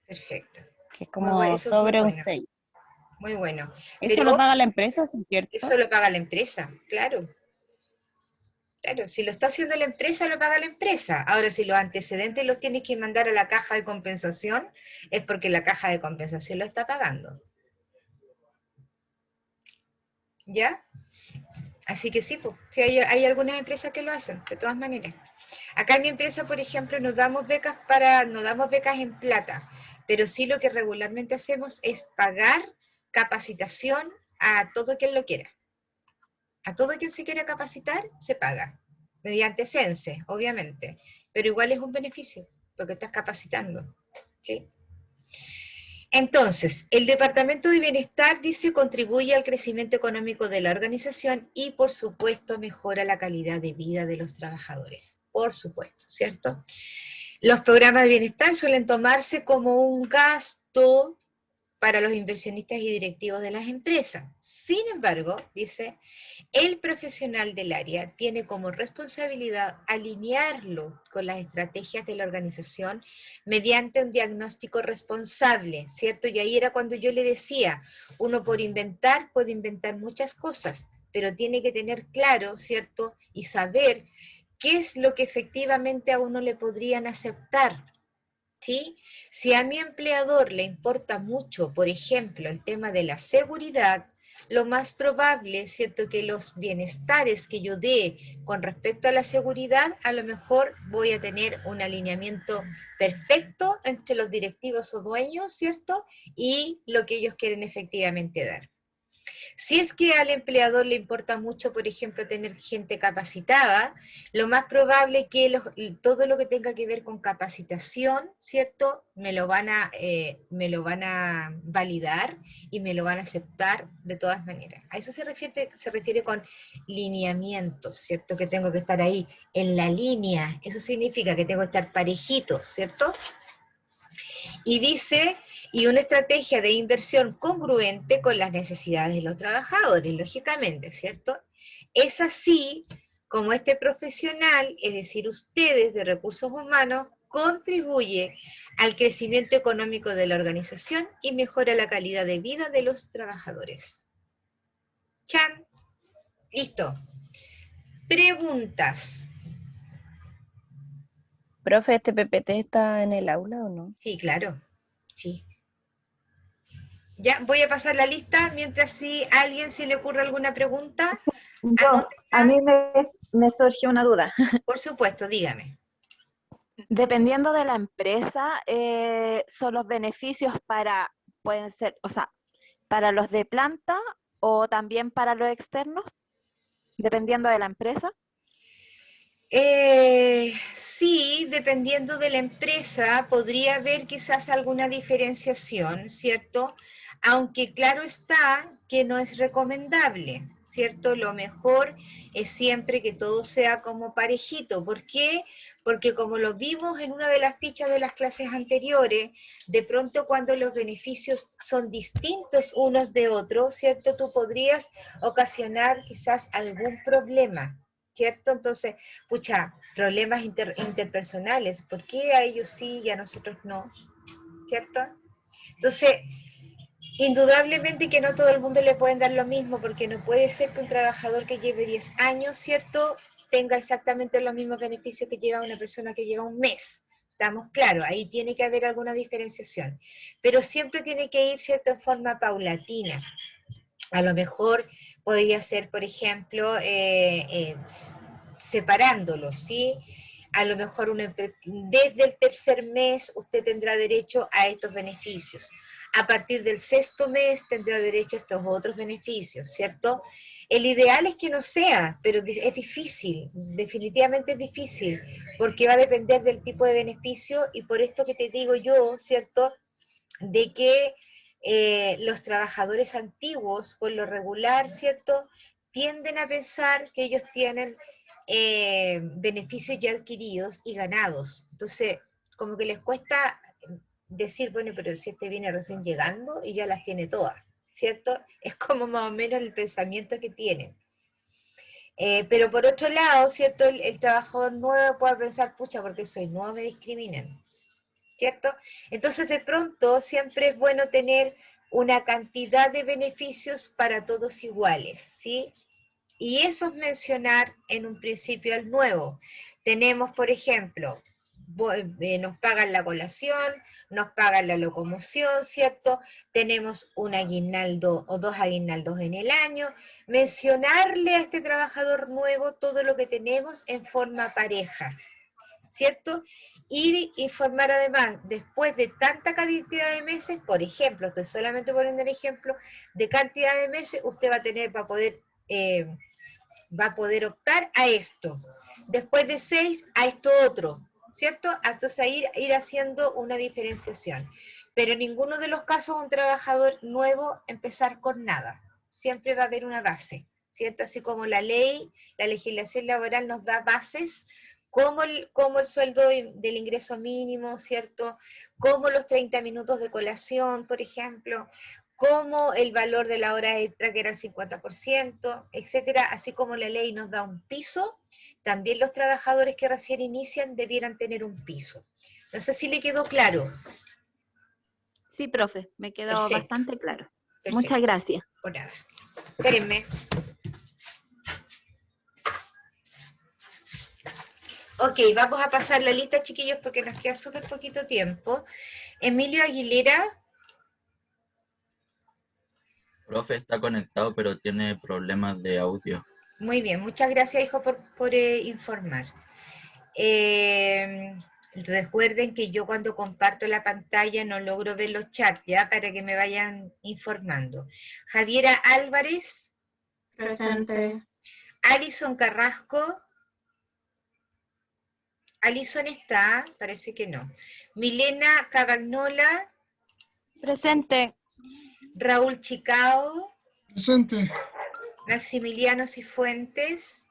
A: Perfecto.
F: Que es como sobre un 6.
A: Muy bueno.
F: ¿Eso
A: pero
F: lo paga la empresa, ¿cierto?
A: Eso lo paga la empresa, claro. Claro, si lo está haciendo la empresa, lo paga la empresa. Ahora, si los antecedentes los tienes que mandar a la caja de compensación, es porque la caja de compensación lo está pagando. ¿Ya? Así que sí, pues, sí hay algunas empresas que lo hacen, de todas maneras. Acá en mi empresa, por ejemplo, no damos becas en plata, pero sí lo que regularmente hacemos es pagar capacitación a todo quien lo quiera. A todo quien se quiera capacitar, se paga. Mediante CENSE, obviamente. Pero igual es un beneficio, porque estás capacitando. ¿Sí? Entonces, el Departamento de Bienestar dice contribuye al crecimiento económico de la organización y, por supuesto, mejora la calidad de vida de los trabajadores. Por supuesto, ¿cierto? Los programas de bienestar suelen tomarse como un gasto para los inversionistas y directivos de las empresas. Sin embargo, dice, el profesional del área tiene como responsabilidad alinearlo con las estrategias de la organización mediante un diagnóstico responsable, ¿cierto? Y ahí era cuando yo le decía, uno por inventar puede inventar muchas cosas, pero tiene que tener claro, ¿cierto? Y saber qué es lo que efectivamente a uno le podrían aceptar. ¿Sí? Si a mi empleador le importa mucho, por ejemplo, el tema de la seguridad, lo más probable, ¿cierto?, que los bienestares que yo dé con respecto a la seguridad, a lo mejor voy a tener un alineamiento perfecto entre los directivos o dueños, ¿cierto?, y lo que ellos quieren efectivamente dar. Si es que al empleador le importa mucho, por ejemplo, tener gente capacitada, lo más probable es que todo lo que tenga que ver con capacitación, ¿cierto? Me lo van a validar y me lo van a aceptar de todas maneras. A eso se refiere con lineamientos, ¿cierto? Que tengo que estar ahí en la línea. Eso significa que tengo que estar parejito, ¿cierto? Y dice, y una estrategia de inversión congruente con las necesidades de los trabajadores, lógicamente, ¿cierto? Es así como este profesional, es decir, ustedes de recursos humanos, contribuye al crecimiento económico de la organización y mejora la calidad de vida de los trabajadores. Chan. Listo. Preguntas.
F: Profe, ¿este PPT está en el aula o no?
A: Sí, claro. Sí. Ya, voy a pasar la lista mientras si a alguien se le ocurre alguna pregunta.
G: A mí me surgió una duda.
A: Por supuesto, dígame.
G: Dependiendo de la empresa, son los beneficios pueden ser, o sea, para los de planta o también para los externos, dependiendo de la empresa.
A: Sí, dependiendo de la empresa, podría haber quizás alguna diferenciación, ¿cierto? Aunque claro está que no es recomendable, ¿cierto? Lo mejor es siempre que todo sea como parejito. ¿Por qué? Porque como lo vimos en una de las fichas de las clases anteriores, de pronto cuando los beneficios son distintos unos de otros, ¿cierto? Tú podrías ocasionar quizás algún problema, ¿cierto? Entonces, pucha, problemas interpersonales, ¿por qué a ellos sí y a nosotros no? ¿Cierto? Entonces, indudablemente que no todo el mundo le pueden dar lo mismo, porque no puede ser que un trabajador que lleve 10 años, ¿cierto?, tenga exactamente los mismos beneficios que lleva una persona que lleva un mes. Estamos claros, ahí tiene que haber alguna diferenciación. Pero siempre tiene que ir, ¿cierto?, en forma paulatina. A lo mejor podría ser, por ejemplo, separándolos, ¿sí? A lo mejor desde el tercer mes usted tendrá derecho a estos beneficios. A partir del sexto mes tendrá derecho a estos otros beneficios, ¿cierto? El ideal es que no sea, pero es difícil, definitivamente es difícil, porque va a depender del tipo de beneficio y por esto que te digo yo, ¿cierto?, de que los trabajadores antiguos, por lo regular, ¿cierto?, tienden a pensar que ellos tienen beneficios ya adquiridos y ganados. Entonces, como que les cuesta decir, bueno, pero si este viene recién llegando y ya las tiene todas, ¿cierto? Es como más o menos el pensamiento que tienen. Pero por otro lado, ¿cierto? El trabajador nuevo puede pensar, pucha, porque soy nuevo me discriminan, ¿cierto? Entonces, de pronto, siempre es bueno tener una cantidad de beneficios para todos iguales, ¿sí? Y eso es mencionar en un principio al nuevo. Tenemos, por ejemplo, nos pagan la colación, nos pagan la locomoción, ¿cierto? Tenemos un aguinaldo o 2 aguinaldos en el año. Mencionarle a este trabajador nuevo todo lo que tenemos en forma pareja, ¿cierto? Y informar además, después de tanta cantidad de meses, por ejemplo, estoy solamente poniendo el ejemplo, de cantidad de meses, usted va a tener para poder... va a poder optar a esto. Después de 6, a esto otro, ¿cierto? Entonces ir haciendo una diferenciación. Pero en ninguno de los casos un trabajador nuevo empezar con nada. Siempre va a haber una base, ¿cierto? Así como la ley, la legislación laboral nos da bases, como el sueldo del ingreso mínimo, ¿cierto? Como los 30 minutos de colación, por ejemplo, como el valor de la hora extra, que era el 50%, etcétera, así como la ley nos da un piso, también los trabajadores que recién inician debieran tener un piso. No sé si le quedó claro.
G: Sí, profe, me quedó
A: Perfecto.
G: bastante claro.
A: Perfecto.
G: Muchas gracias.
A: Por nada. Espérenme. Ok, vamos a pasar la lista, chiquillos, porque nos queda súper poquito tiempo. Emilio Aguilera.
H: Profe está conectado, pero tiene problemas de audio.
A: Muy bien, muchas gracias, hijo, por informar. Recuerden que yo cuando comparto la pantalla no logro ver los chats, ¿ya? Para que me vayan informando. Javiera Álvarez.
E: Presente.
A: Alison Carrasco. Alison está, parece que no. Milena Cavagnola.
F: Presente.
A: Raúl Chicao.
I: Presente.
A: Maximiliano Cifuentes.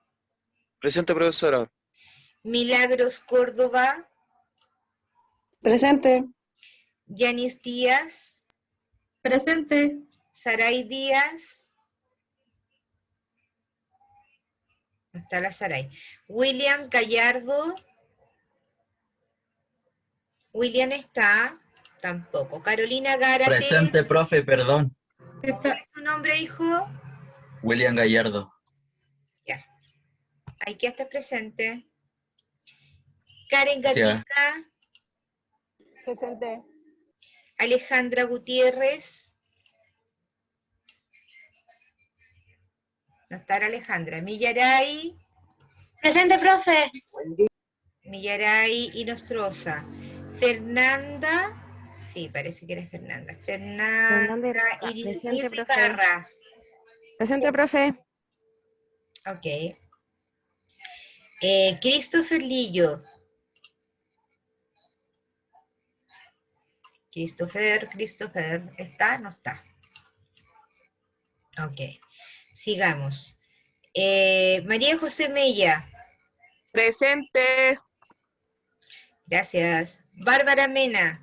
B: Presente, profesora.
A: Milagros Córdoba.
F: Presente.
A: Yanis Díaz.
E: Presente.
A: Saray Díaz. No está la Saray. William Gallardo. William está. Tampoco. Carolina Gárate.
H: Presente, profe, perdón.
A: ¿Cuál es tu nombre, hijo?
H: William Gallardo.
A: Ya. Hay que estar presente. Karen
H: Gracias.
A: Gatica.
C: Presente.
A: Alejandra Gutiérrez. No está Alejandra. Millaray.
D: Presente, profe.
A: Millaray y Nostroza. Fernanda. Sí, parece que eres Fernanda. Fernanda
F: Presente, profe.
A: Ibarra.
F: Presente, profe.
A: Ok. Christopher Lillo. Christopher, ¿está? No está. Ok, sigamos. María José Mella.
I: Presente.
A: Gracias. Bárbara Mena.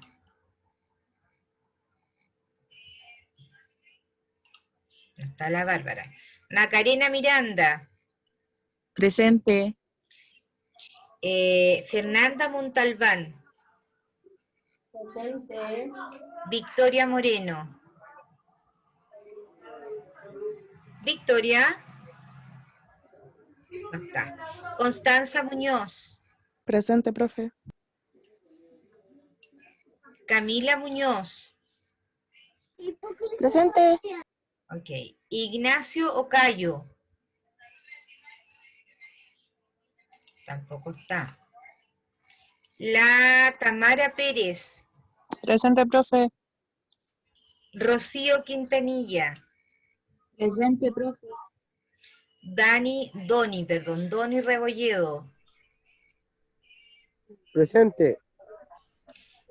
A: No está la Bárbara. Macarena Miranda.
J: Presente.
A: Fernanda Montalbán.
D: Presente.
A: Victoria Moreno. Victoria. No está. Constanza Muñoz.
I: Presente, profe.
A: Camila Muñoz.
I: Presente.
A: Ok. Ignacio Ocayo. Tampoco está. La Tamara Pérez.
I: Presente, profe.
A: Rocío Quintanilla.
J: Presente, profe.
A: Doni Rebolledo.
K: Presente.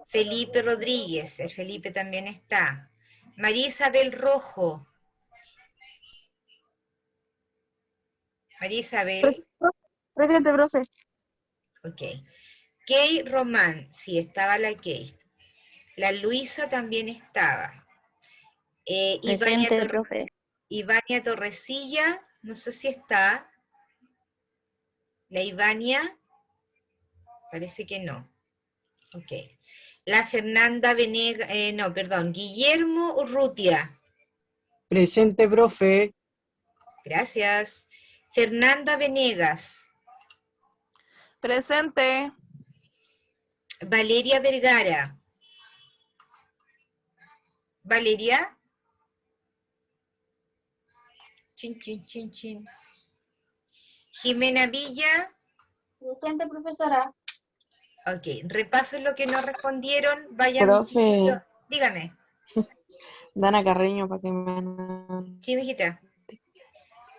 A: Felipe Rodríguez. El Felipe también está. María Isabel Rojo. María Isabel.
I: Presente, profe.
A: Ok. Kay Román. Sí, estaba la Kay. La Luisa también estaba.
F: Presente, profe.
A: Ivania Torresilla. No sé si está. La Ivania. Parece que no. Ok. La Fernanda Venega. No, perdón. Guillermo Urrutia.
K: Presente, profe.
A: Gracias. Fernanda Venegas.
I: Presente.
A: Valeria Vergara. Valeria. Chin, chin, chin, chin. Jimena Villa.
D: Presente, profesora.
A: Ok, repaso lo que no respondieron. Vayan.
I: Profe.
A: Dígame.
I: Dana Carreño, para que me...
A: Sí, mijita.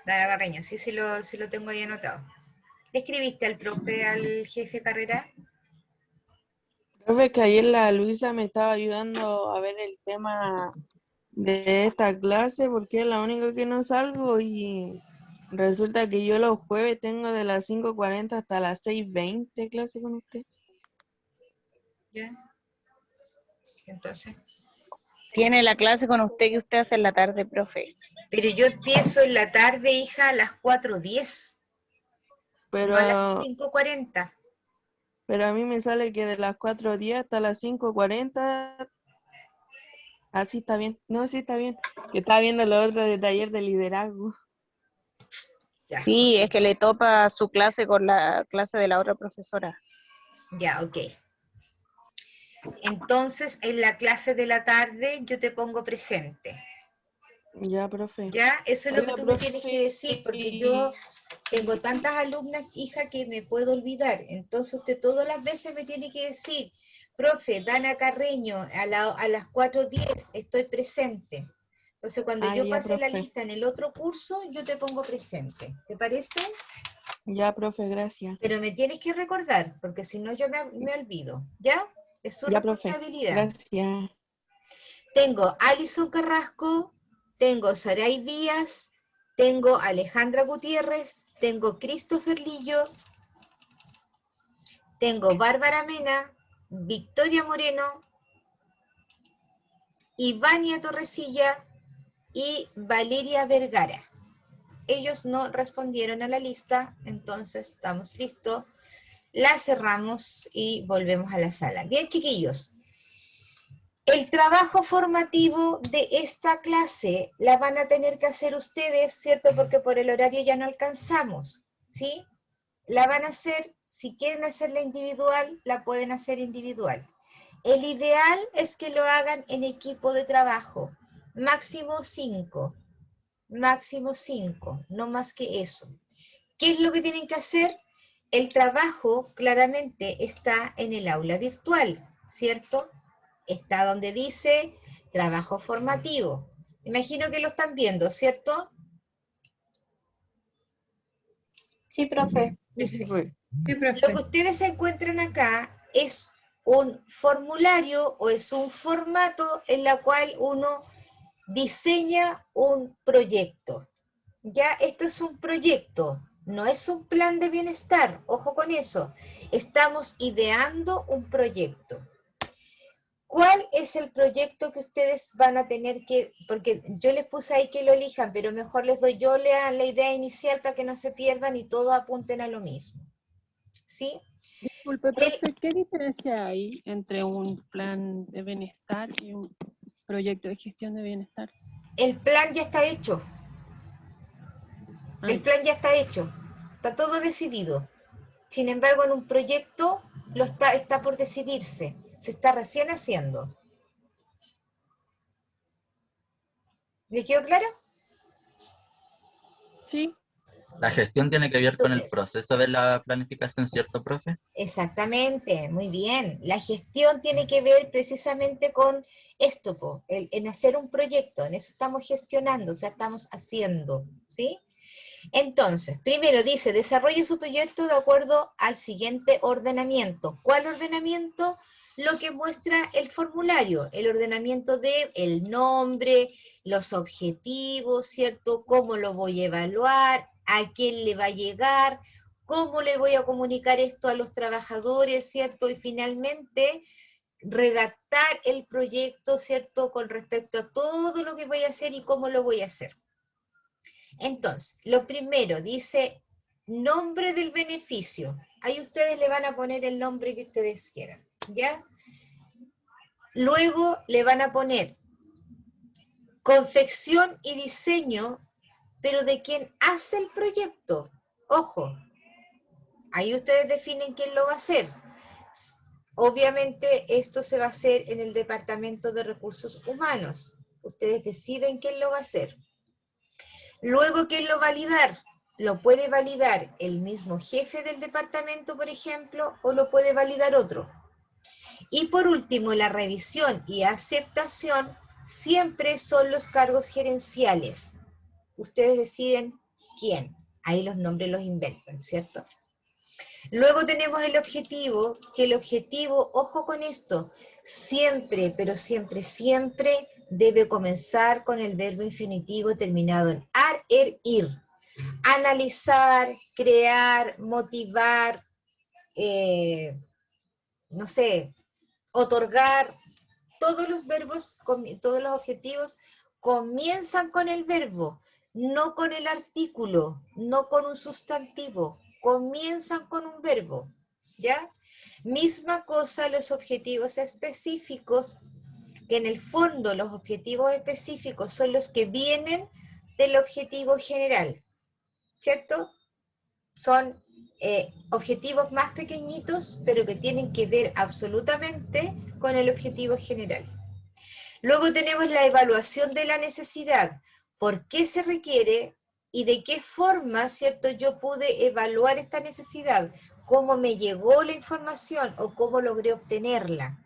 A: Dana Carreño, sí lo tengo ahí anotado. ¿Le escribiste al profe, al jefe Carrera?
I: Profe, que ayer la Luisa me estaba ayudando a ver el tema de esta clase porque es la única que no salgo y resulta que yo los jueves tengo de las 5:40 hasta las 6:20 clase con usted.
A: Ya. Entonces.
F: Tiene la clase con usted que usted hace en la tarde, profe.
A: Pero yo empiezo en la tarde, hija, a las 4:10.
I: Pero,
A: No a las 5:40.
I: pero a mí me sale que de las 4:10 hasta las 5:40. Así está bien. No, sí está bien. Que estaba viendo lo otro de taller de liderazgo.
A: Ya,
F: Sí,
A: ok.
F: es que le topa su clase con la clase de la otra profesora.
A: Ya, ok. Entonces, en la clase de la tarde yo te pongo presente.
I: Ya, profe.
A: Ya, eso es lo que
I: Oiga,
A: tú me
I: profe,
A: tienes que decir, porque yo tengo tantas alumnas, hija, que me puedo olvidar. Entonces usted todas las veces me tiene que decir, profe, Dana Carreño, a las 4:10 estoy presente. Entonces cuando yo
I: ya,
A: pase la
I: profe.
A: lista en el otro curso, yo te pongo presente. ¿Te parece?
I: Ya, profe, gracias.
A: Pero me tienes que recordar, porque si no yo me olvido. ¿Ya? Es su
I: Ya, profe.
A: responsabilidad.
I: Gracias.
A: Tengo Alison Carrasco, tengo Saray Díaz, tengo Alejandra Gutiérrez, tengo Christopher Lillo, tengo Bárbara Mena, Victoria Moreno, Ivania Torresilla y Valeria Vergara. Ellos no respondieron a la lista, entonces estamos listos. La cerramos y volvemos a la sala. Bien, chiquillos. El trabajo formativo de esta clase la van a tener que hacer ustedes, ¿cierto? Porque por el horario ya no alcanzamos, ¿sí? La van a hacer, si quieren hacerla individual, la pueden hacer individual. El ideal es que lo hagan en equipo de trabajo, máximo 5, no más que eso. ¿Qué es lo que tienen que hacer? El trabajo claramente está en el aula virtual, ¿cierto? Está donde dice trabajo formativo. Imagino que lo están viendo, ¿cierto?
D: Sí, profe.
A: Perfecto. Lo que ustedes encuentran acá es un formulario o es un formato en la cual uno diseña un proyecto. Ya, esto es un proyecto, no es un plan de bienestar, ojo con eso. Estamos ideando un proyecto. ¿Cuál es el proyecto que ustedes van a tener que, porque yo les puse ahí que lo elijan, pero mejor les doy yo la idea inicial para que no se pierdan y todos apunten a lo mismo? ¿Sí?
C: Disculpe, profe, ¿qué diferencia hay entre un plan de bienestar y un proyecto de gestión de bienestar?
A: El plan ya está hecho. El plan ya está hecho. Está todo decidido. Sin embargo, en un proyecto está por decidirse. Se está recién haciendo. ¿Le quedó claro?
C: Sí.
H: La gestión tiene que ver con el proceso de la planificación, ¿cierto, profe?
A: Exactamente, muy bien. La gestión tiene que ver precisamente con esto, en hacer un proyecto, en eso estamos gestionando, o sea, estamos haciendo, ¿sí? Entonces, primero dice, desarrolle su proyecto de acuerdo al siguiente ordenamiento. ¿Cuál ordenamiento? Lo que muestra el formulario, el ordenamiento de el nombre, los objetivos, ¿cierto? ¿Cómo lo voy a evaluar? ¿A quién le va a llegar? ¿Cómo le voy a comunicar esto a los trabajadores, ¿cierto? Y finalmente, redactar el proyecto, ¿cierto? Con respecto a todo lo que voy a hacer y cómo lo voy a hacer. Entonces, lo primero dice nombre del beneficio. Ahí ustedes le van a poner el nombre que ustedes quieran, ¿ya? Luego le van a poner confección y diseño, pero de quién hace el proyecto. Ojo, ahí ustedes definen quién lo va a hacer. Obviamente esto se va a hacer en el Departamento de Recursos Humanos. Ustedes deciden quién lo va a hacer. Luego, ¿quién lo va a validar? Lo puede validar el mismo jefe del departamento, por ejemplo, o lo puede validar otro. Y por último, la revisión y aceptación siempre son los cargos gerenciales. Ustedes deciden quién. Ahí los nombres los inventan, ¿cierto? Luego tenemos el objetivo, que el objetivo, ojo con esto, siempre, pero siempre, siempre debe comenzar con el verbo infinitivo terminado en ar, er, ir. Analizar, crear, motivar, no sé, otorgar, todos los verbos, todos los objetivos comienzan con el verbo, no con el artículo, no con un sustantivo, comienzan con un verbo, ¿ya? Misma cosa los objetivos específicos, que en el fondo los objetivos específicos son los que vienen del objetivo general, ¿cierto? Son objetivos más pequeñitos, pero que tienen que ver absolutamente con el objetivo general. Luego tenemos la evaluación de la necesidad. ¿Por qué se requiere y de qué forma, cierto, yo pude evaluar esta necesidad? ¿Cómo me llegó la información o cómo logré obtenerla?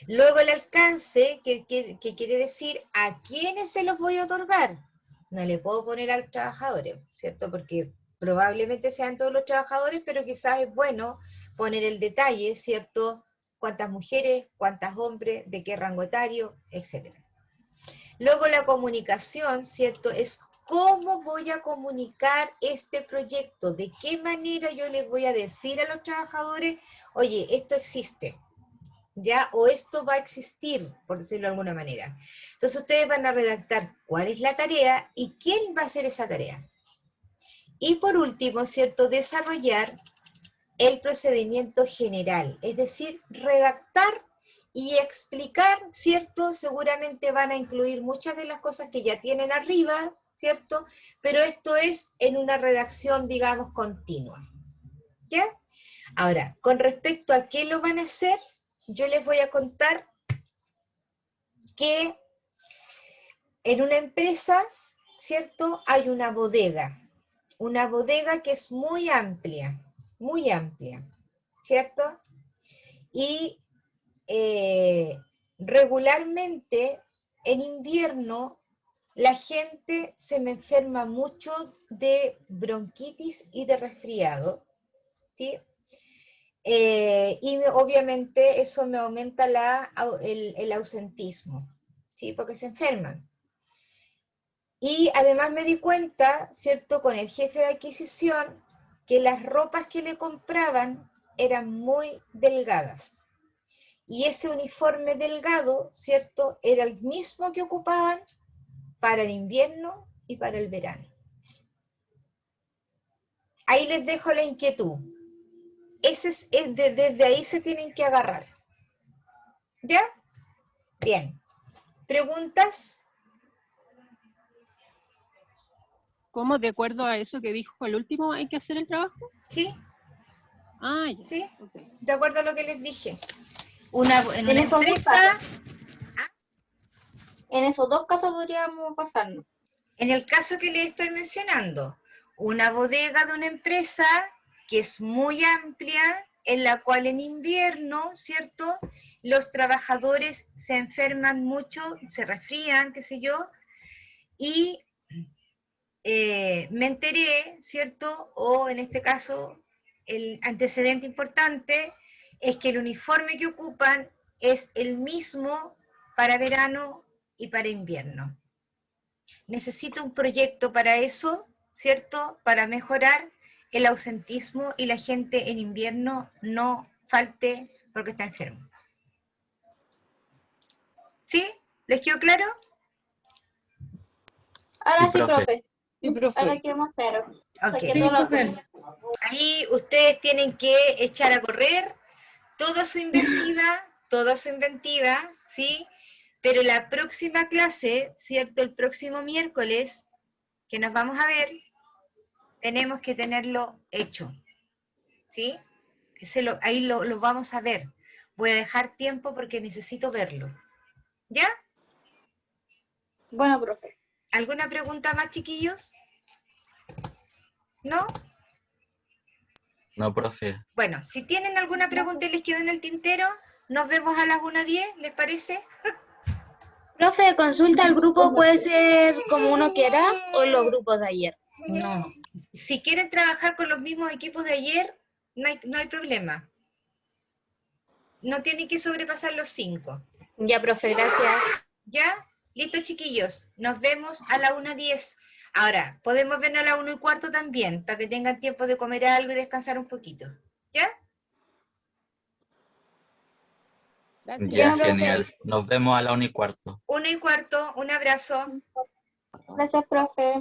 A: Luego el alcance, que quiere decir a quiénes se los voy a otorgar. No le puedo poner a los trabajadores, ¿cierto? Porque probablemente sean todos los trabajadores, pero quizás es bueno poner el detalle, ¿cierto? Cuántas mujeres, cuántos hombres, de qué rango etario, etc. Luego la comunicación, ¿cierto? Es cómo voy a comunicar este proyecto, de qué manera yo les voy a decir a los trabajadores, oye, esto existe, ¿ya? O esto va a existir, por decirlo de alguna manera. Entonces ustedes van a redactar cuál es la tarea y quién va a hacer esa tarea. Y por último, ¿cierto? Desarrollar el procedimiento general, es decir, redactar y explicar, ¿cierto? Seguramente van a incluir muchas de las cosas que ya tienen arriba, ¿cierto? Pero esto es en una redacción, digamos, continua, ¿ya? Ahora, con respecto a qué lo van a hacer, yo les voy a contar que en una empresa, ¿cierto? Hay una bodega que es muy amplia, ¿cierto? Y regularmente en invierno la gente se me enferma mucho de bronquitis y de resfriado, ¿sí? Y obviamente eso me aumenta el ausentismo, ¿sí? Porque se enferman. Y además me di cuenta, ¿cierto?, con el jefe de adquisición, que las ropas que le compraban eran muy delgadas. Y ese uniforme delgado, ¿cierto?, era el mismo que ocupaban para el invierno y para el verano. Ahí les dejo la inquietud. Desde ahí se tienen que agarrar. ¿Ya? Bien. ¿Preguntas?
C: ¿Cómo de acuerdo a eso que dijo el último hay que hacer el trabajo?
A: Sí.
C: Ah, ya.
A: Sí,
C: Okay.
A: de acuerdo a lo que les dije. En
D: En
A: una
D: esos dos
A: empresa,
D: casos. En esos dos casos podríamos basarnos.
A: en el caso que les estoy mencionando, una bodega de una empresa que es muy amplia, en la cual en invierno, ¿cierto?, los trabajadores se enferman mucho, se resfrían, qué sé yo, y me enteré, ¿cierto?, o en este caso, el antecedente importante es que el uniforme que ocupan es el mismo para verano y para invierno. Necesito un proyecto para eso, ¿cierto?, para mejorar el ausentismo y la gente en invierno no falte porque está enfermo. ¿Sí? ¿Les quedó claro?
D: Ahora
H: Sí,
D: sí,
H: profe.
D: profe.
I: Sí, profe.
D: Ahora quedó más claro.
A: Ok.
D: Saqué
A: Sí,
D: todas las
A: profe.
D: dudas.
A: Ahí ustedes tienen que echar a correr toda su inventiva, ¿sí? Pero la próxima clase, ¿cierto? El próximo miércoles que nos vamos a ver, tenemos que tenerlo hecho, ¿sí? Ahí lo vamos a ver. Voy a dejar tiempo porque necesito verlo. ¿Ya?
D: Bueno, profe.
A: ¿Alguna pregunta más, chiquillos? ¿No?
H: No, profe.
A: Bueno, si tienen alguna pregunta y les quedó en el tintero, nos vemos a las 1:10, ¿les parece?
J: Profe, consulta al grupo, puede ser como uno quiera o los grupos de ayer.
A: No. Si quieren trabajar con los mismos equipos de ayer, no hay problema. No tienen que sobrepasar los 5.
J: Ya, profe, gracias.
A: ¿Ya? Listo, chiquillos. Nos vemos a la 1:10. Ahora, podemos vernos a la 1:15 también, para que tengan tiempo de comer algo y descansar un poquito. ¿Ya?
C: Gracias.
H: Ya,
D: profe.
H: genial. Nos vemos a la 1:15.
A: 1:15, un abrazo.
D: Gracias, profe.